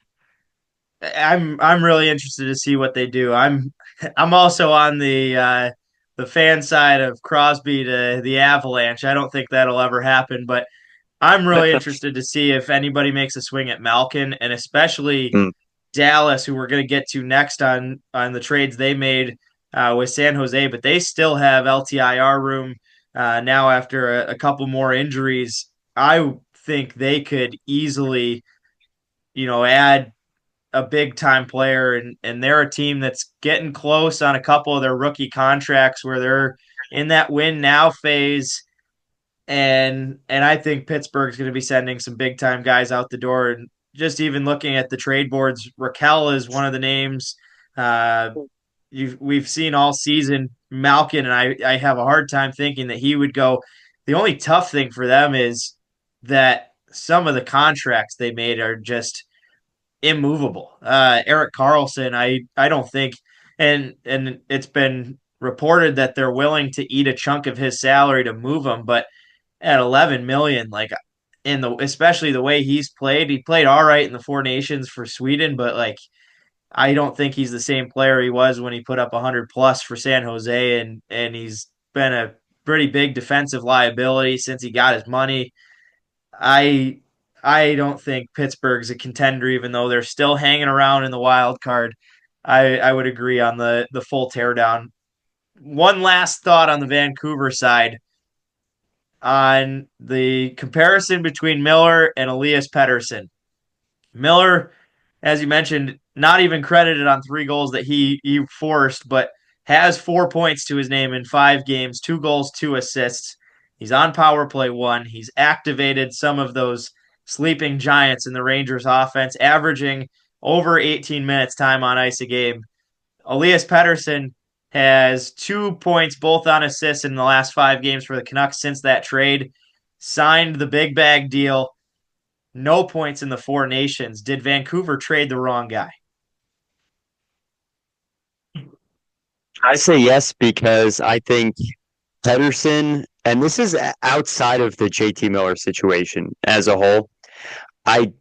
I'm really interested to see what they do. I'm also on the fan side of Crosby to the Avalanche. I don't think that'll ever happen, but I'm really interested to see if anybody makes a swing at Malkin, and especially Dallas, who we're going to get to next on the trades they made with San Jose. But they still have LTIR room now after a couple more injuries. I think they could easily, add a big time player, and they're a team that's getting close on a couple of their rookie contracts where they're in that win now phase. And I think Pittsburgh's going to be sending some big time guys out the door. And just even looking at the trade boards, Raquel is one of the names we've seen all season. Malkin, and I have a hard time thinking that he would go. The only tough thing for them is that some of the contracts they made are just immovable. Erik Karlsson, I don't think, and it's been reported that they're willing to eat a chunk of his salary to move him, but at 11 million, like especially the way he played all right in the Four Nations for Sweden, but like I don't think he's the same player he was when he put up 100 plus for San Jose, and he's been a pretty big defensive liability since he got his money. I don't think Pittsburgh's a contender, even though they're still hanging around in the wild card. I would agree on the full teardown. One last thought on the Vancouver side on the comparison between Miller and Elias Pettersson. Miller, as you mentioned, not even credited on 3 goals that he forced, but has 4 points to his name in 5 games, 2 goals, 2 assists. He's on power play 1. He's activated some of those sleeping giants in the Rangers offense, averaging over 18 minutes time on ice a game. Elias Pettersson has 2 points, both on assists in the last 5 games for the Canucks since that trade. Signed the big bag deal. no points in the Four Nations. Did Vancouver trade the wrong guy? I say yes because I think Pedersen, and this is outside of the JT Miller situation as a whole. I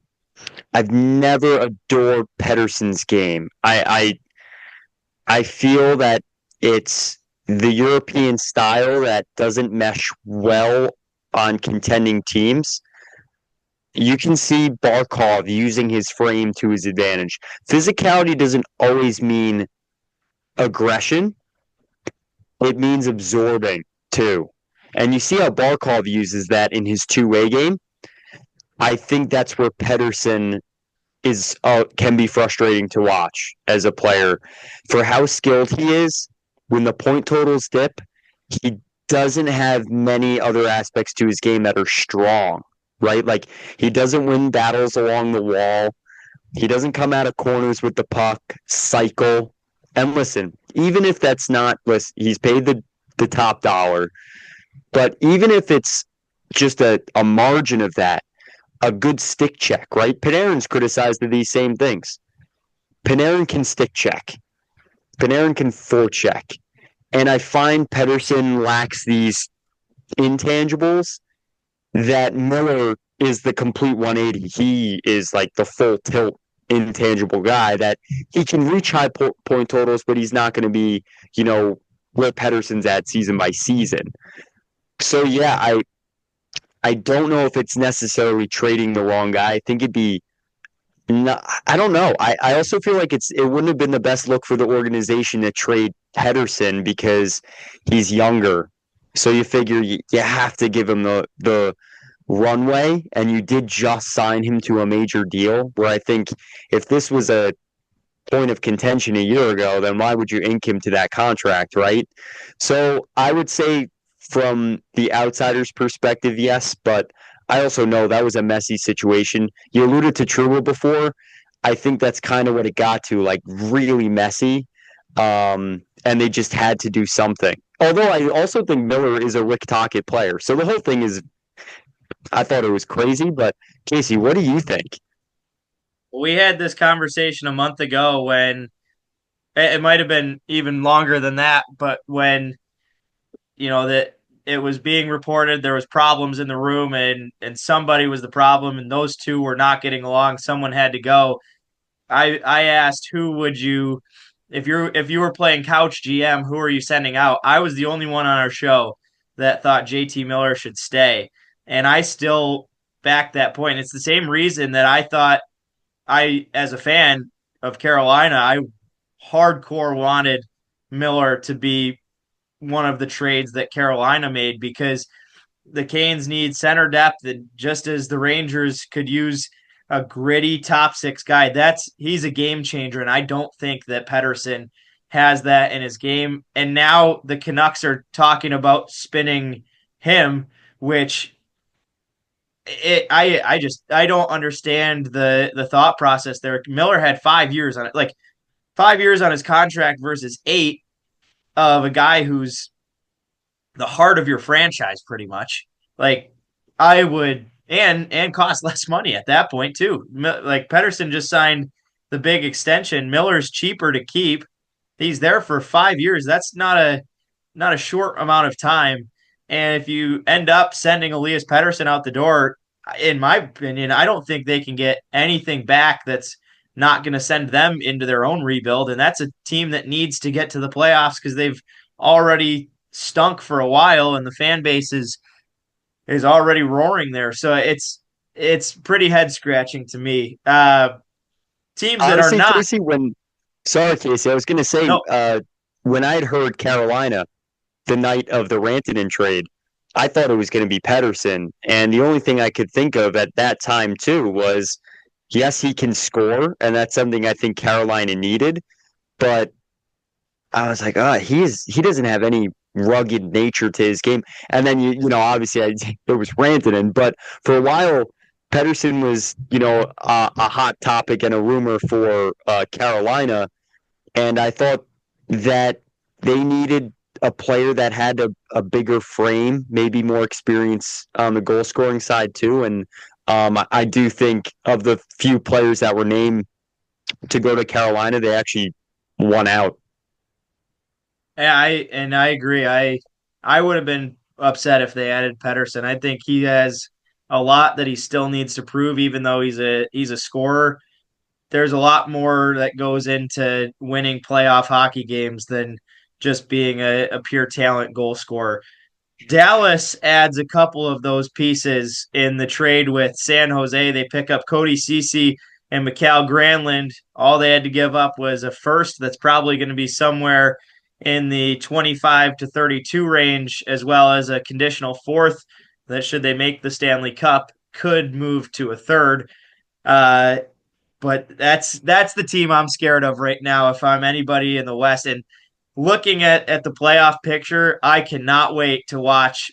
I've never adored Pedersen's game. I feel that it's the European style that doesn't mesh well on contending teams. You can see Barkov using his frame to his advantage. Physicality doesn't always mean aggression. It means absorbing too. And you see how Barkov uses that in his two-way game. I think that's where Pedersen is can be frustrating to watch as a player for how skilled he is. When the point totals dip, he doesn't have many other aspects to his game that are strong, right? Like he doesn't win battles along the wall. He doesn't come out of corners with the puck, cycle. And listen, even if that's not, he's paid the top dollar, but even if it's just a margin of that, a good stick check, right? Panarin's criticized of these same things. Panarin can stick check. Panarin can forecheck. And I find Pedersen lacks these intangibles that Miller is the complete 180. He is like the full tilt intangible guy that he can reach high point totals, but he's not going to be, where Pedersen's at season by season. So, yeah, I don't know if it's necessarily trading the wrong guy. I think it'd be I don't know. I also feel like it wouldn't have been the best look for the organization to trade Pedersen because he's younger. So you figure you have to give him the runway, and you did just sign him to a major deal where I think if this was a point of contention a year ago, then why would you ink him to that contract, right? So I would say from the outsider's perspective, yes, but I also know that was a messy situation. You alluded to Trouba before. I think that's kind of what it got to, like really messy. And they just had to do something. Although I also think Miller is a Rick Tocchet player. So the whole thing is, I thought it was crazy. But Casey, what do you think? We had this conversation a month ago when it might have been even longer than that, but when that it was being reported there was problems in the room and somebody was the problem and those two were not getting along, someone had to go. I asked who would you, if you were playing couch GM, who are you sending out? I was the only one on our show that thought JT Miller should stay, and I still back that point. It's the same reason that I thought, as a fan of Carolina, I hardcore wanted Miller to be one of the trades that Carolina made, because the Canes need center depth, and just as the Rangers could use a gritty top six guy, he's a game changer, and I don't think that Pedersen has that in his game. And now the Canucks are talking about spinning him, which I don't understand the thought process there. Miller had 5 years on it, like 5 years on his contract versus 8 of a guy who's the heart of your franchise, pretty much. Like I would, and cost less money at that point too. Like Pedersen just signed the big extension. Miller's cheaper to keep. He's there for 5 years. That's not a short amount of time. And if you end up sending Elias Pettersson out the door, in my opinion, I don't think they can get anything back that's not going to send them into their own rebuild. And that's a team that needs to get to the playoffs because they've already stunk for a while and the fan base is already roaring there. So it's pretty head scratching to me. Teams that Honestly, are not. Casey, sorry, Casey, I was going to say, No. When I had heard Carolina the night of the Rantanen trade, I thought it was going to be Pedersen. And the only thing I could think of at that time, too, was yes, he can score. And that's something I think Carolina needed. But I was like, he doesn't have any rugged nature to his game. And then, obviously, it was Rantanen. But for a while, Pedersen was, a hot topic and a rumor for Carolina. And I thought that they needed a player that had a bigger frame, maybe more experience on the goal scoring side too. And I do think of the few players that were named to go to Carolina, they actually won out. Yeah, I agree. I would have been upset if they added Pedersen. I think he has a lot that he still needs to prove, even though he's a scorer. There's a lot more that goes into winning playoff hockey games than just being a pure talent goal scorer. Dallas adds a couple of those pieces in the trade with San Jose. They pick up Cody Ceci and Mikhail Granlund. All they had to give up was a first that's probably going to be somewhere in the 25 to 32 range, as well as a conditional fourth that, should they make the Stanley Cup, could move to a third. Uh, but that's the team I'm scared of right now if I'm anybody in the West. And looking at the playoff picture, I cannot wait to watch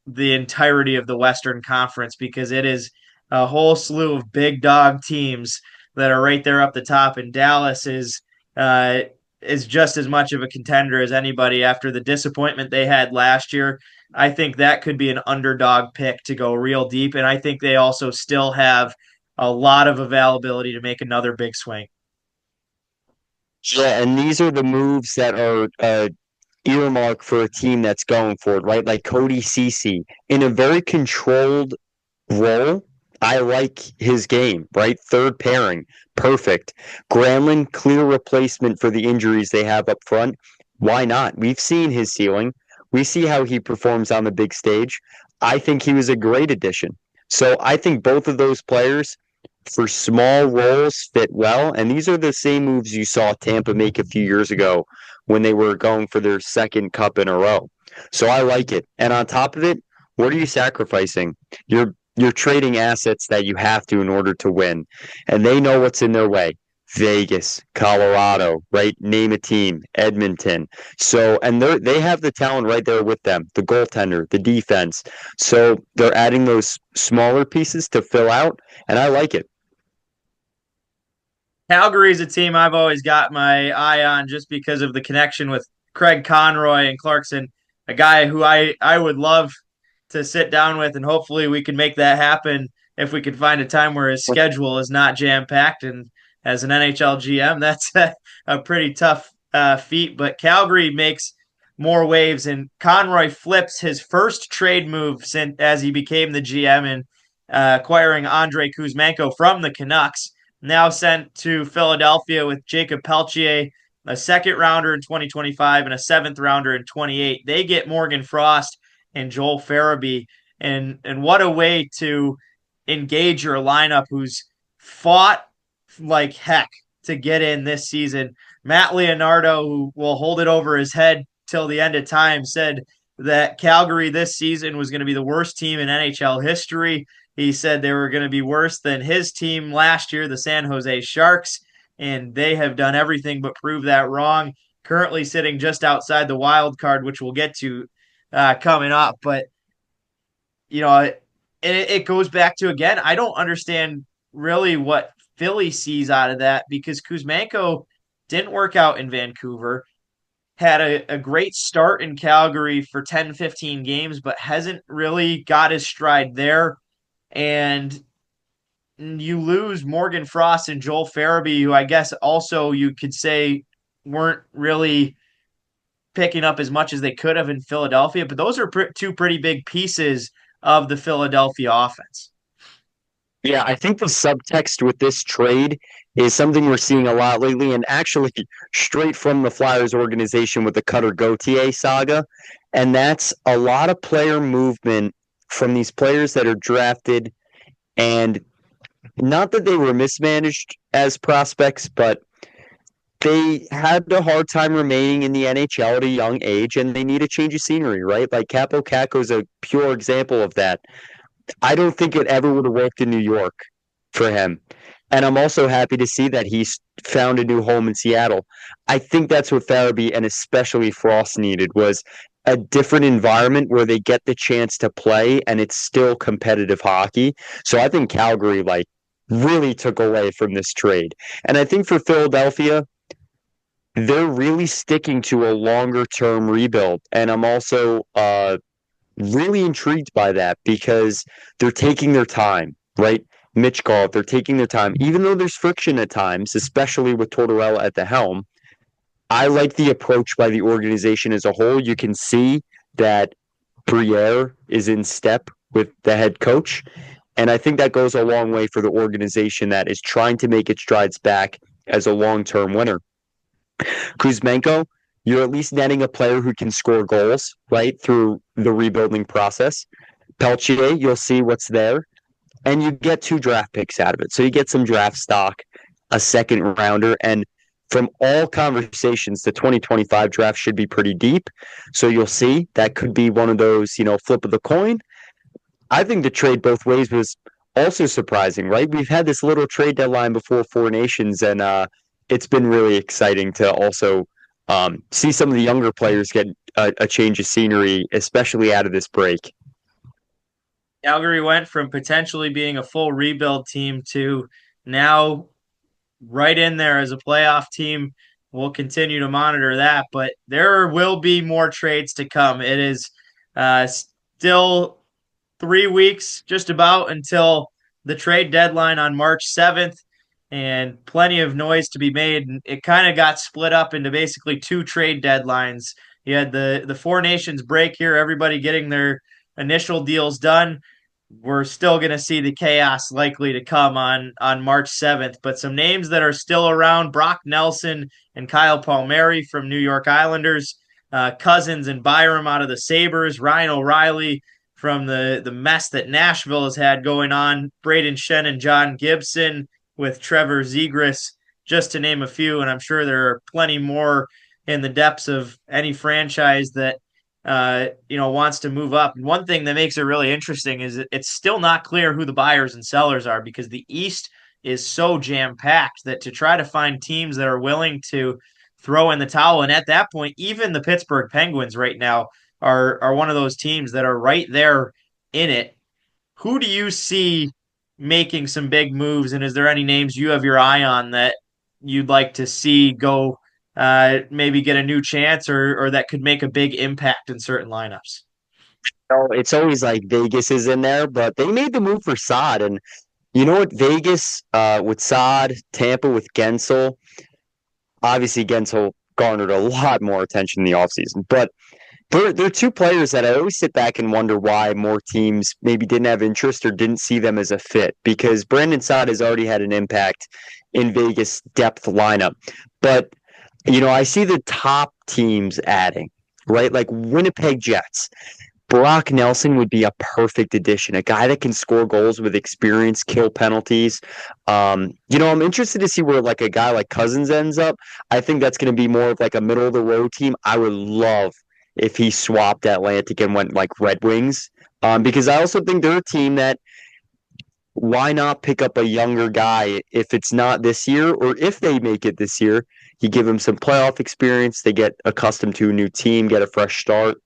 the entirety of the Western Conference because it is a whole slew of big dog teams that are right there up the top, and Dallas is just as much of a contender as anybody after the disappointment they had last year. I think that could be an underdog pick to go real deep, and I think they also still have a lot of availability to make another big swing. Yeah, and these are the moves that are earmarked for a team that's going for it, right? Like Cody Ceci in a very controlled role. I like his game, right? Third pairing, perfect. Granlund, clear replacement for the injuries they have up front. Why not? We've seen his ceiling. We see how he performs on the big stage. I think he was a great addition. So I think both of those players for small roles fit well. And these are the same moves you saw Tampa make a few years ago when they were going for their second cup in a row. So I like it. And on top of it, what are you sacrificing? You're trading assets that you have to in order to win. And they know what's in their way. Vegas, Colorado, right? Name a team, Edmonton. So, and they have the talent right there with them, the goaltender, the defense. So they're adding those smaller pieces to fill out, and I like it. Calgary is a team I've always got my eye on just because of the connection with Craig Conroy and Clarkson, a guy who I would love to sit down with, and hopefully we can make that happen if we can find a time where his schedule is not jam packed. And as an NHL GM, that's a pretty tough feat. But Calgary makes more waves, and Conroy flips his first trade move since as he became the GM and acquiring Andrei Kuzmenko from the Canucks, now sent to Philadelphia with Jacob Peltier, a second rounder in 2025 and a seventh rounder in 28. They get Morgan Frost and Joel Farabee, and what a way to engage your lineup who's fought like heck to get in this season. Matt Leonardo, who will hold it over his head till the end of time, said that Calgary this season was going to be the worst team in NHL history. He said they were going to be worse than his team last year, the San Jose Sharks, and they have done everything but prove that wrong. Currently sitting just outside the wild card, which we'll get to coming up. But, you know, it goes back to, again, I don't understand really what Philly sees out of that because Kuzmenko didn't work out in Vancouver, had a great start in Calgary for 10, 15 games, but hasn't really got his stride there. And you lose Morgan Frost and Joel Farabee, who I guess also you could say weren't really picking up as much as they could have in Philadelphia. But those are two pretty big pieces of the Philadelphia offense. Yeah, I think the subtext with this trade is something we're seeing a lot lately, and actually straight from the Flyers organization with the Cutter Gauthier saga. And that's a lot of player movement from these players that are drafted, and not that they were mismanaged as prospects, but they had a hard time remaining in the NHL at a young age, and they need a change of scenery, right? Like Capo Caco is a pure example of that. I don't think it ever would have worked in New York for him. And I'm also happy to see that he's found a new home in Seattle. I think that's what Farabee and especially Frost needed, was a different environment where they get the chance to play and it's still competitive hockey. So I think Calgary really took away from this trade. And I think for Philadelphia, they're really sticking to a longer term rebuild. And I'm also really intrigued by that because they're taking their time. right? Mitch Gall, they're taking their time, even though there's friction at times, especially with Tortorella at the helm. I like the approach by the organization as a whole. You can see that Briere is in step with the head coach. And I think that goes a long way for the organization that is trying to make its strides back as a long-term winner. Kuzmenko, you're at least netting a player who can score goals, right, through the rebuilding process. Peltier, you'll see what's there. And you get 2 draft picks out of it. So you get some draft stock, a second rounder, and from all conversations, the 2025 draft should be pretty deep. So you'll see that could be one of those, flip of the coin. I think the trade both ways was also surprising, right? We've had this little trade deadline before Four Nations, and it's been really exciting to also see some of the younger players get a change of scenery, especially out of this break. Calgary went from potentially being a full rebuild team to now right in there as a playoff team. We'll continue to monitor that, but there will be more trades to come. It is still 3 weeks just about until the trade deadline on March 7th, and plenty of noise to be made. It kind of got split up into basically 2 trade deadlines. You had the Four Nations break here, everybody getting their initial deals done. We're still going to see the chaos likely to come on March 7th, but some names that are still around: Brock Nelson and Kyle Palmieri from New York Islanders, Cousins and Byram out of the Sabres, Ryan O'Reilly from the mess that Nashville has had going on, Braden Shen and John Gibson with Trevor Zegras, just to name a few, and I'm sure there are plenty more in the depths of any franchise that wants to move up. And one thing that makes it really interesting is it's still not clear who the buyers and sellers are, because the East is so jam-packed that to try to find teams that are willing to throw in the towel, and at that point, even the Pittsburgh Penguins right now are one of those teams that are right there in it. Who do you see making some big moves, and is there any names you have your eye on that you'd like to see go maybe get a new chance, or that could make a big impact in certain lineups? It's always like Vegas is in there, but they made the move for Saad. And you know what? Vegas with Saad, Tampa with Gensel. Obviously, Gensel garnered a lot more attention in the offseason. But there are 2 players that I always sit back and wonder why more teams maybe didn't have interest or didn't see them as a fit, because Brandon Saad has already had an impact in Vegas' depth lineup. But I see the top teams adding, right? Like Winnipeg Jets. Brock Nelson would be a perfect addition, a guy that can score goals with experience, kill penalties. I'm interested to see where like a guy like Cousins ends up. I think that's going to be more of like a middle of the road team. I would love if he swapped Atlantic and went like Red Wings, because I also think they're a team that, why not pick up a younger guy if it's not this year, or if they make it this year, you give them some playoff experience, they get accustomed to a new team, get a fresh start,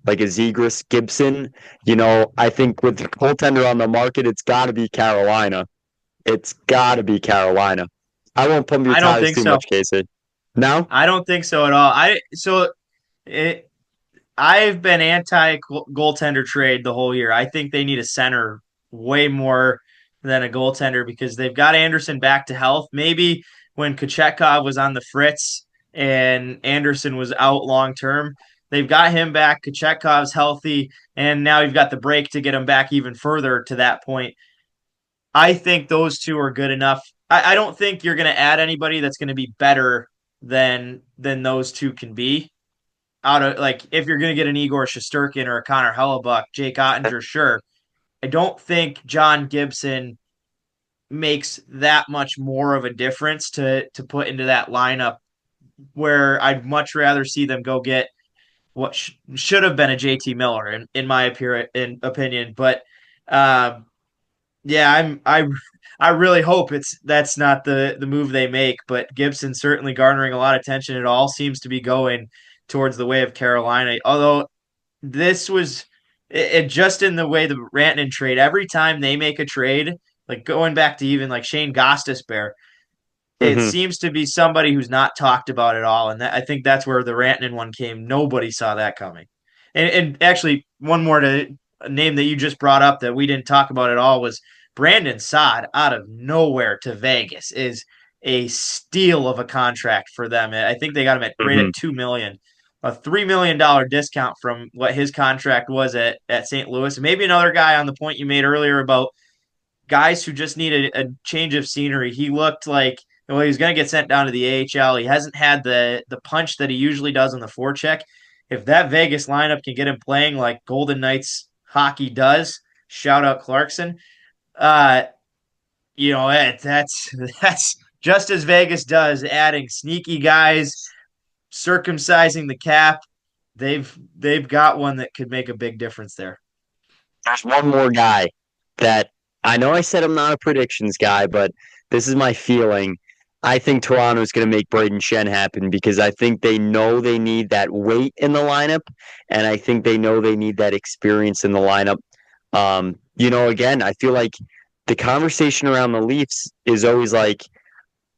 like a Zegras, Gibson. I think with the goaltender on the market, it's got to be Carolina. It's got to be Carolina. I won't pump your tires too much, Casey. No? I don't think so at all. I've been anti goaltender trade the whole year. I think they need a center way more than a goaltender, because they've got Anderson back to health. Maybe when Kochetkov was on the fritz and Anderson was out long term, they've got him back. Kochetkov's healthy, and now you've got the break to get him back even further to that point. I think those 2 are good enough. I don't think you're going to add anybody that's going to be better than those 2 can be. Out of, like, if you're going to get an Igor Shesterkin or a Connor Hellebuck, Jake Ottinger, sure. I don't think John Gibson makes that much more of a difference to put into that lineup, where I'd much rather see them go get what should have been a JT Miller in my opinion. But I really hope that's not the move they make. But Gibson certainly garnering a lot of attention. It all seems to be going towards the way of Carolina. Although this was it just in the way the Rantanen trade, every time they make a trade, like going back to even like Shane Gostisbehere, it seems to be somebody who's not talked about at all. And I think that's where the Rantanen one came. Nobody saw that coming. And actually, one more to a name that you just brought up that we didn't talk about at all was Brandon Saad out of nowhere to Vegas is a steal of a contract for them. I think they got him right at $2 million, a $3 million discount from what his contract was at St. Louis. Maybe another guy on the point you made earlier about guys who just need a change of scenery. He looked like he was going to get sent down to the AHL. He hasn't had the punch that he usually does on the forecheck. If that Vegas lineup can get him playing like Golden Knights hockey does, shout out Clarkson. That's just as Vegas does, adding sneaky guys, circumcising the cap. They've got one that could make a big difference there. There's one more guy that I know I said I'm not a predictions guy, but this is my feeling. I think Toronto is going to make Braden Shen happen because I think they know they need that weight in the lineup, and I think they know they need that experience in the lineup. Again, I feel like the conversation around the Leafs is always like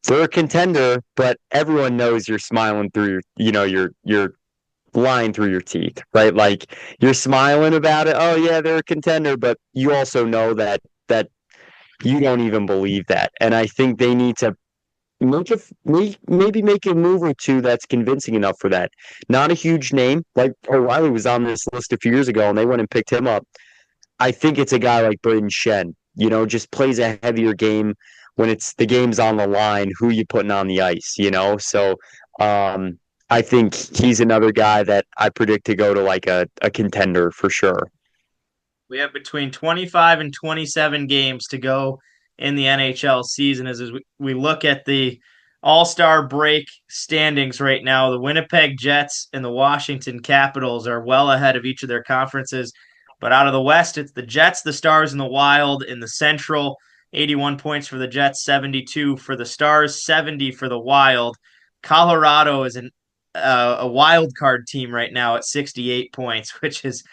they're a contender, but everyone knows you're smiling through your lying through your teeth, right? Like you're smiling about it. Oh yeah, they're a contender, but you also know that you don't even believe that. And I think they need to maybe make a move or two that's convincing enough for that. Not a huge name, like O'Reilly was on this list a few years ago, and they went and picked him up. I think it's a guy like Braden Shen, just plays a heavier game when it's the game's on the line, who you putting on the ice, So I think he's another guy that I predict to go to like a contender for sure. We have between 25 and 27 games to go in the NHL season as we look at the All-Star break standings right now. The Winnipeg Jets and the Washington Capitals are well ahead of each of their conferences. But out of the West, it's the Jets, the Stars, and the Wild. In the Central, 81 points for the Jets, 72 for the Stars, 70 for the Wild. Colorado is a wild card team right now at 68 points, which is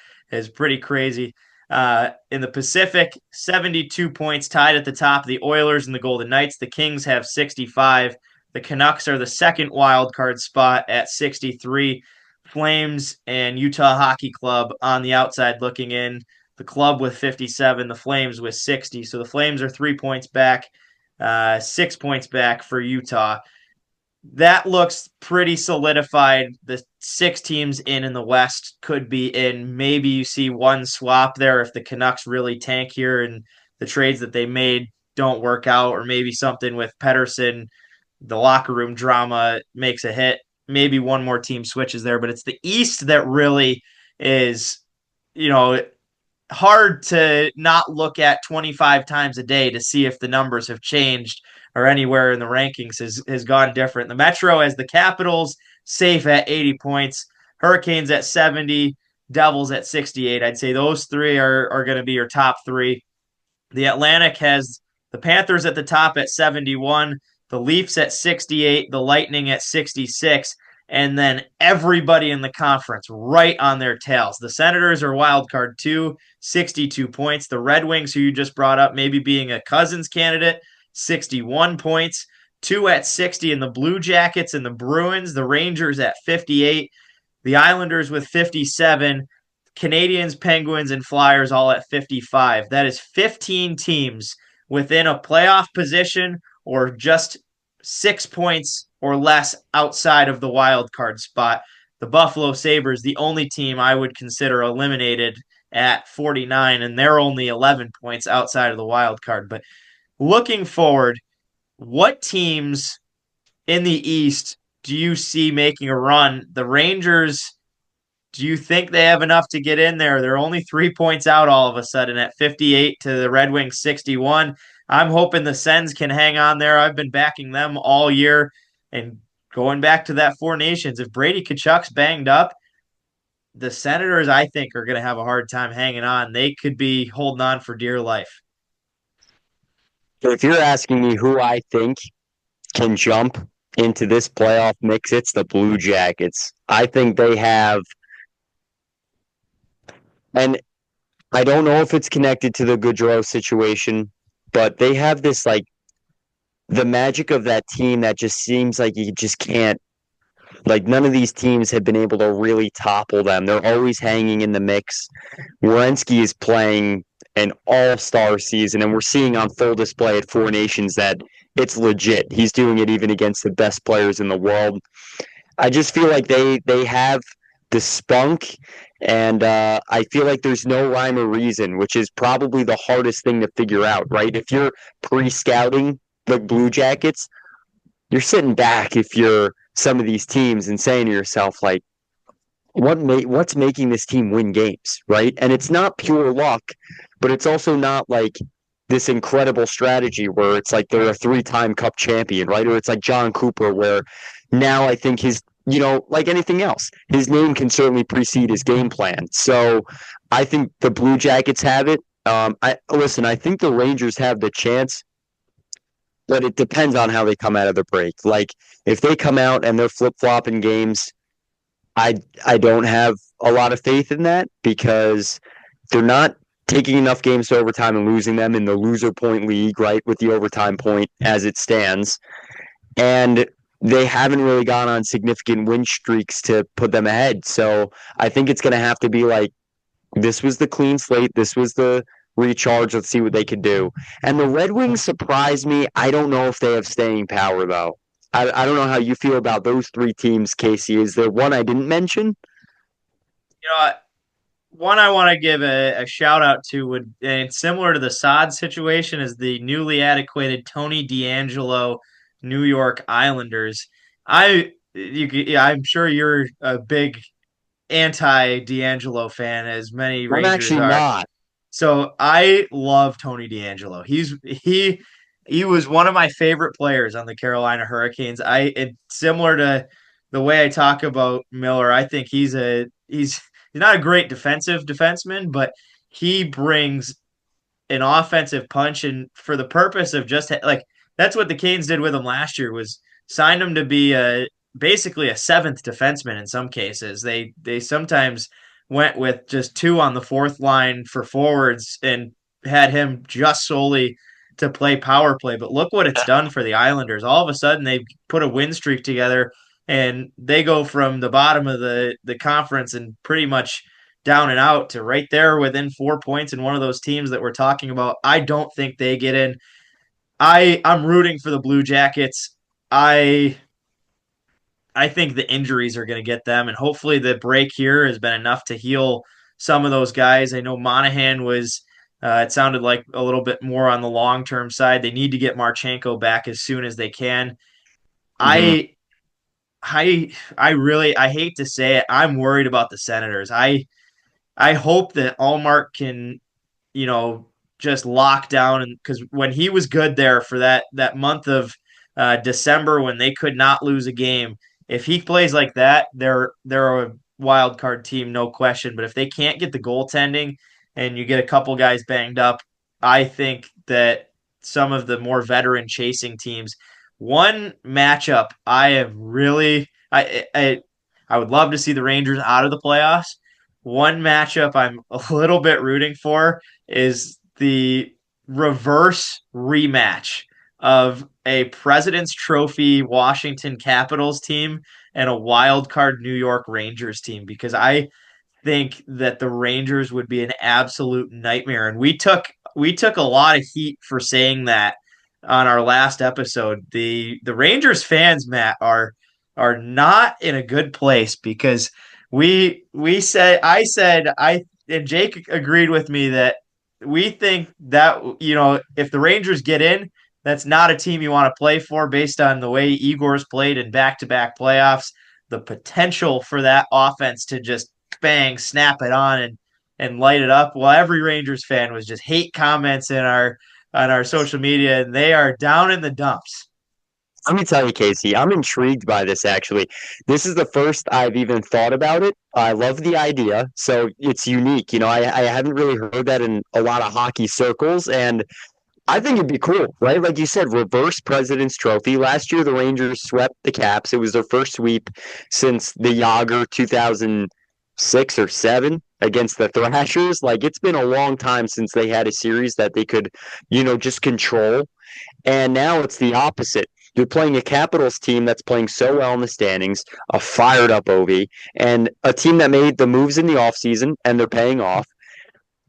pretty crazy. In the Pacific, 72 points tied at the top. The Oilers and the Golden Knights. The Kings have 65. The Canucks are the second wild card spot at 63. Flames and Utah Hockey Club on the outside looking in. The club with 57, the Flames with 60. So the Flames are 3 points back, 6 points back for Utah. That looks pretty solidified. The 6 teams in the West could be in. Maybe you see one swap there if the Canucks really tank here and the trades that they made don't work out, or maybe something with Pettersson, the locker room drama makes a hit. Maybe one more team switches there, but it's the East that really is, hard to not look at 25 times a day to see if the numbers have changed or anywhere in the rankings has gone different. The Metro has the Capitals safe at 80 points, Hurricanes at 70, Devils at 68. I'd say those three are going to be your top three. The Atlantic has the Panthers at the top at 71, the Leafs at 68, the Lightning at 66, and then everybody in the conference right on their tails. The Senators are wild card 2, 62 points. The Red Wings, who you just brought up, maybe being a Cousins candidate, 61 points. 2 at 60 in the Blue Jackets and the Bruins. The Rangers at 58. The Islanders with 57. Canadians, Penguins, and Flyers all at 55. That is 15 teams within a playoff position or just 6 points or less outside of the wild card spot. The Buffalo Sabres, the only team I would consider eliminated at 49, and they're only 11 points outside of the wild card. But looking forward, what teams in the East do you see making a run? The Rangers, do you think they have enough to get in there? They're only 3 points out all of a sudden at 58 to the Red Wings 61. I'm hoping the Sens can hang on there. I've been backing them all year. And going back to that Four Nations, if Brady Tkachuk's banged up, the Senators, I think, are going to have a hard time hanging on. They could be holding on for dear life. If you're asking me who I think can jump into this playoff mix, it's the Blue Jackets. I think they have, and I don't know if it's connected to the Gaudreau situation, but they have this, like, the magic of that team that just seems like you just can't, like, none of these teams have been able to really topple them. They're always hanging in the mix. Werenski is playing an all-star season, and we're seeing on full display at Four Nations that it's legit. He's doing it even against the best players in the world. I just feel like they have the spunk, and I feel like there's no rhyme or reason, which is probably the hardest thing to figure out, right? If you're pre-scouting the Blue Jackets, you're sitting back if you're some of these teams and saying to yourself, like, what's making this team win games, right? And it's not pure luck, but it's also not like this incredible strategy where it's like they're a 3-time Cup champion, right? Or it's like John Cooper, where now I think his, like anything else, his name can certainly precede his game plan. So I think the Blue Jackets have it. I think the Rangers have the chance, but it depends on how they come out of the break. Like if they come out and they're flip-flopping games, I don't have a lot of faith in that because they're not taking enough games to overtime and losing them in the loser point league, right, with the overtime point as it stands. And they haven't really gone on significant win streaks to put them ahead. So I think it's going to have to be like, this was the clean slate. This was the recharge. Let's see what they could do. And the Red Wings surprised me. I don't know if they have staying power, though. I don't know how you feel about those three teams, Casey. Is there one I didn't mention? One I want to give a shout out to would, and it's similar to the Sod situation, is the newly adequated Tony DeAngelo New York Islanders. I'm sure you're a big anti DeAngelo fan, as many I'm Rangers actually are. not. So I love Tony DeAngelo. He was one of my favorite players on the Carolina Hurricanes. Similar to the way I talk about Miller, I think he's not a great defenseman, but he brings an offensive punch, and for the purpose of just like that's what the Canes did with him last year, was signed him to be basically a seventh defenseman in some cases. They sometimes went with just two on the fourth line for forwards and had him just solely to play power play. But look what it's done for the Islanders. All of a sudden they've put a win streak together, and they go from the bottom of the conference and pretty much down and out to right there within 4 points in one of those teams that we're talking about. I don't think they get in. I'm rooting for the Blue Jackets. I think the injuries are going to get them, and hopefully the break here has been enough to heal some of those guys. I know Monahan was, it sounded like a little bit more on the long-term side. They need to get Marchenko back as soon as they can. Mm-hmm. I hate to say it, I'm worried about the Senators. I hope that Allmark can, just lock down, and because when he was good there for that month of December when they could not lose a game, if he plays like that, they're a wild card team, no question. But if they can't get the goaltending and you get a couple guys banged up, I think that some of the more veteran chasing teams, one matchup I would love to see the Rangers out of the playoffs. One matchup I'm a little bit rooting for is the reverse rematch of a President's Trophy Washington Capitals team and a wild card New York Rangers team, because I think that the Rangers would be an absolute nightmare. And we took a lot of heat for saying that on our last episode. The Rangers fans, Matt, are not in a good place, because I said and Jake agreed with me that we think that, if the Rangers get in, that's not a team you want to play for based on the way Igor's played in back-to-back playoffs. The potential for that offense to just bang, snap it on and light it up. Well, every Rangers fan was just hate comments on our social media, and they are down in the dumps. Let me tell you, Casey, I'm intrigued by this, actually. This is the first I've even thought about it. I love the idea, so it's unique. I haven't really heard that in a lot of hockey circles, and I think it'd be cool, right? Like you said, reverse President's Trophy. Last year, the Rangers swept the Caps. It was their first sweep since the Yager 2006 or 7 against the Thrashers. Like, it's been a long time since they had a series that they could, just control. And now it's the opposite. You're playing a Capitals team that's playing so well in the standings, a fired-up OV, and a team that made the moves in the offseason, and they're paying off.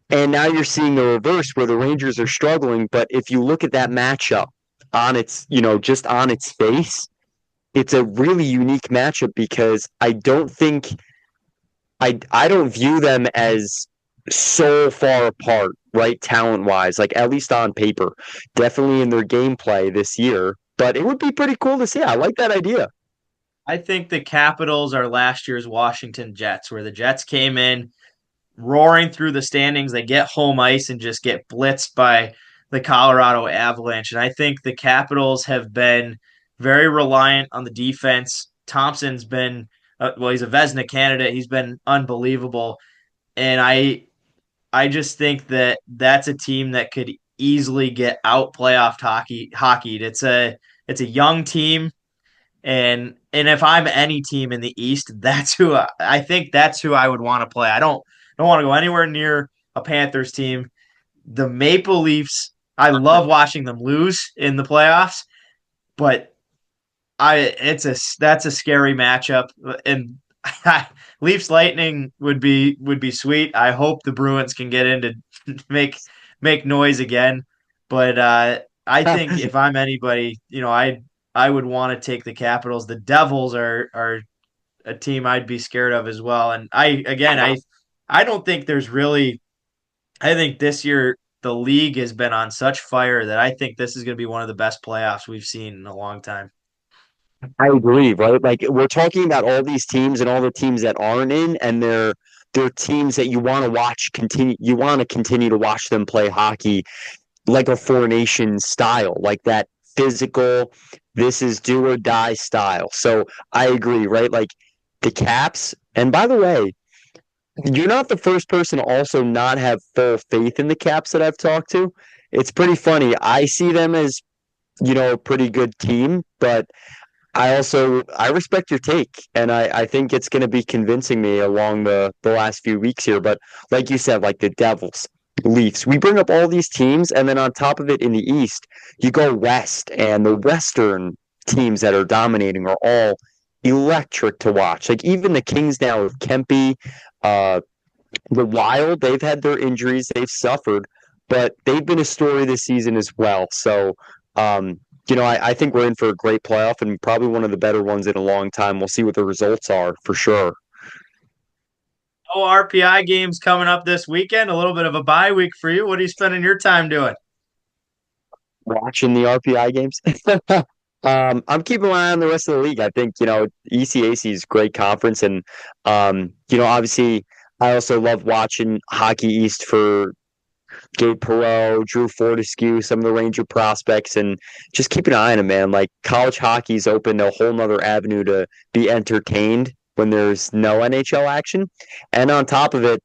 And now you're seeing the reverse where the Rangers are struggling. But if you look at that matchup on its, just on its face, it's a really unique matchup because I don't view them as so far apart, right? Talent wise, like at least on paper, definitely in their gameplay this year. But it would be pretty cool to see. I like that idea. I think the Capitals are last year's Washington Jets, where the Jets came in roaring through the standings. They get home ice and just get blitzed by the Colorado Avalanche. And I think the Capitals have been very reliant on the defense. Thompson's been, he's a Vezina candidate. He's been unbelievable. And I just think that that's a team that could easily get out playoff hockeyed. It's a young team, and if I'm any team in the East, I think that's who I would want to play. I don't want to go anywhere near a Panthers team. The Maple Leafs, I love watching them lose in the playoffs, but that's a scary matchup, and Leafs Lightning would be sweet. I hope the Bruins can get in to make noise again, but I think if I'm anybody, I would want to take the Capitals. The Devils are a team I'd be scared of as well. And I don't think there's really. I think this year the league has been on such fire that I think this is going to be one of the best playoffs we've seen in a long time. I agree, right? Like we're talking about all these teams and all the teams that aren't in, and they're teams that you want to watch continue. You want to continue to watch them play hockey like a Four Nations style, like that physical. This is do or die style. So I agree, right? Like the Caps. And by the way, you're not the first person to also not have full faith in the Caps that I've talked to. It's pretty funny. I see them as, a pretty good team, but I respect your take, and I think it's going to be convincing me along the last few weeks here. But like you said, like the Devils, Leafs, we bring up all these teams, and then on top of it in the East, you go West, and the Western teams that are dominating are all electric to watch. Like even the Kings now with Kempe, uh, the Wild, they've had their injuries, they've suffered, but they've been a story this season as well. So, I think we're in for a great playoff and probably one of the better ones in a long time. We'll see what the results are for sure. Oh, RPI games coming up this weekend. A little bit of a bye week for you. What are you spending your time doing? Watching the RPI games. I'm keeping my eye on the rest of the league. I think, ECAC is a great conference. And, obviously, I also love watching Hockey East for Gabe Perreault, Drew Fortescue, some of the Ranger prospects, and just keep an eye on them, man. Like college hockey's opened a whole nother avenue to be entertained when there's no NHL action. And on top of it,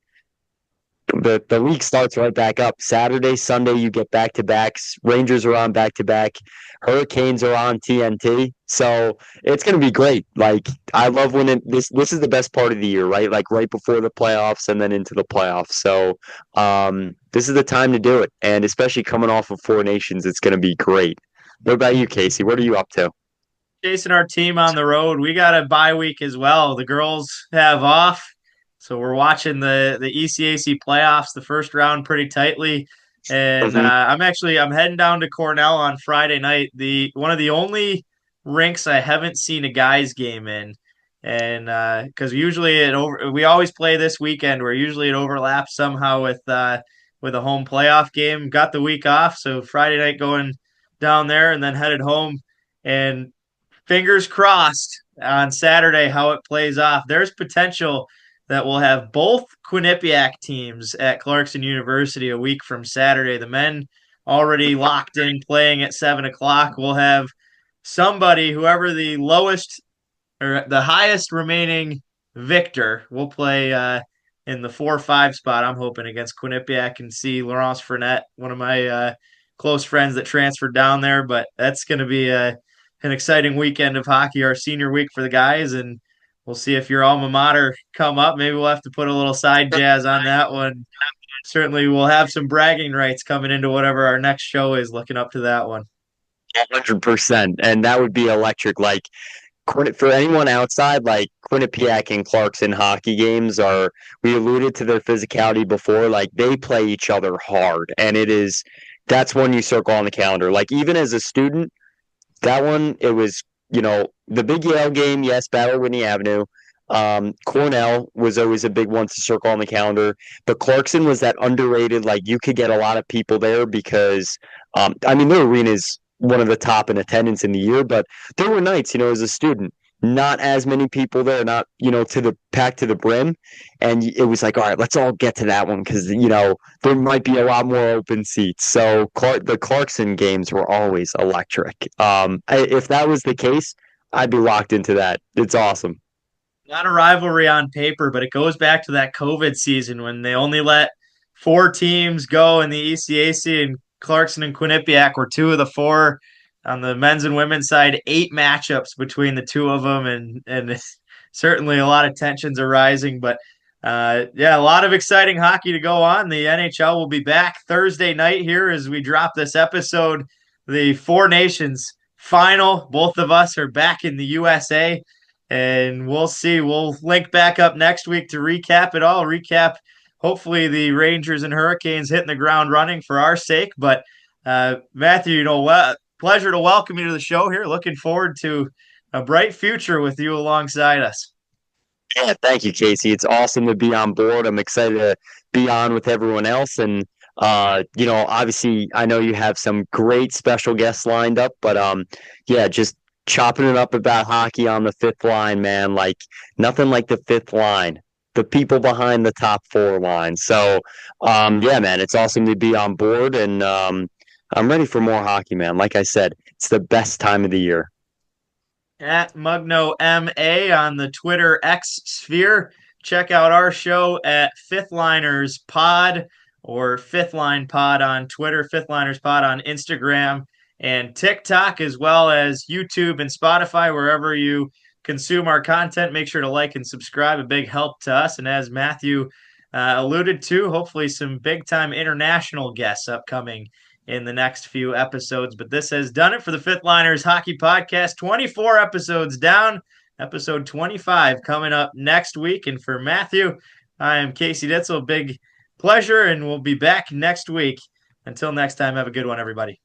the league starts right back up. Saturday, Sunday, you get back to backs. Rangers are on back to back. Hurricanes are on TNT. So it's gonna be great. Like I love when this is the best part of the year, right? Like right before the playoffs and then into the playoffs. So this is the time to do it. And especially coming off of Four Nations, it's gonna be great. What about you, Casey? What are you up to? Chasing our team on the road. We got a bye week as well. The girls have off. So we're watching the ECAC playoffs, the first round, pretty tightly, and I'm heading down to Cornell on Friday night. The one of the only rinks I haven't seen a guys game in, and because usually we always play this weekend where usually it overlaps somehow with a home playoff game. Got the week off, so Friday night going down there and then headed home, and fingers crossed on Saturday how it plays off. There's potential that we'll have both Quinnipiac teams at Clarkson University a week from Saturday. The men already locked in playing at 7:00. We'll have somebody, whoever the lowest or the highest remaining victor, will play in the 4-5 spot. I'm hoping against Quinnipiac and see Laurence Fournette, one of my close friends that transferred down there. But that's going to be an exciting weekend of hockey, our senior week for the guys, and we'll see if your alma mater come up. Maybe we'll have to put a little side jazz on that one. Certainly, we'll have some bragging rights coming into whatever our next show is. Looking up to that one. 100%, and that would be electric. Like For anyone outside, like Quinnipiac and Clarkson hockey games are, we alluded to their physicality before, like they play each other hard. And that's one you circle on the calendar. Like even as a student, that one, it was, the big Yale game, yes, Battle Whitney Avenue. Cornell was always a big one to circle on the calendar, but Clarkson was that underrated. Like you could get a lot of people there because, their arena is one of the top in attendance in the year, but there were nights, as a student, not as many people there, not to the packed to the brim, and it was like, all right, let's all get to that one because there might be a lot more open seats. So the Clarkson games were always electric. If that was the case, I'd be locked into that. It's awesome. Not a rivalry on paper, but it goes back to that COVID season when they only let 4 teams go in the ECAC, and Clarkson and Quinnipiac were 2 of the 4 on the men's and women's side. 8 matchups between the 2 of them, and certainly a lot of tensions are rising. But yeah, a lot of exciting hockey to go on. The NHL will be back Thursday night here as we drop this episode. The Four Nations final. Both of us are back in the USA. And we'll see. We'll link back up next week to recap it all. Recap, hopefully, the Rangers and Hurricanes hitting the ground running for our sake. But Matthew, pleasure to welcome you to the show here. Looking forward to a bright future with you alongside us. Yeah, thank you, Casey. It's awesome to be on board. I'm excited to be on with everyone else. And, obviously, I know you have some great special guests lined up. But, yeah, just chopping it up about hockey on the fifth line, man. Like nothing like the fifth line, the people behind the top 4 lines. So, yeah, man, it's awesome to be on board, and I'm ready for more hockey, man. Like I said, it's the best time of the year. At Mugno MA on the Twitter X sphere. Check out our show at Fifth Liners Pod or Fifth Line Pod on Twitter, Fifth Liners Pod on Instagram and TikTok, as well as YouTube and Spotify, wherever you consume our content. Make sure to like and subscribe. A big help to us. And as Matthew alluded to, hopefully some big-time international guests upcoming in the next few episodes. But this has done it for the Fifth Liners Hockey Podcast. 24 episodes down. Episode 25 coming up next week. And for Matthew, I am Casey Ditzel. Big pleasure, and we'll be back next week. Until next time, have a good one, everybody.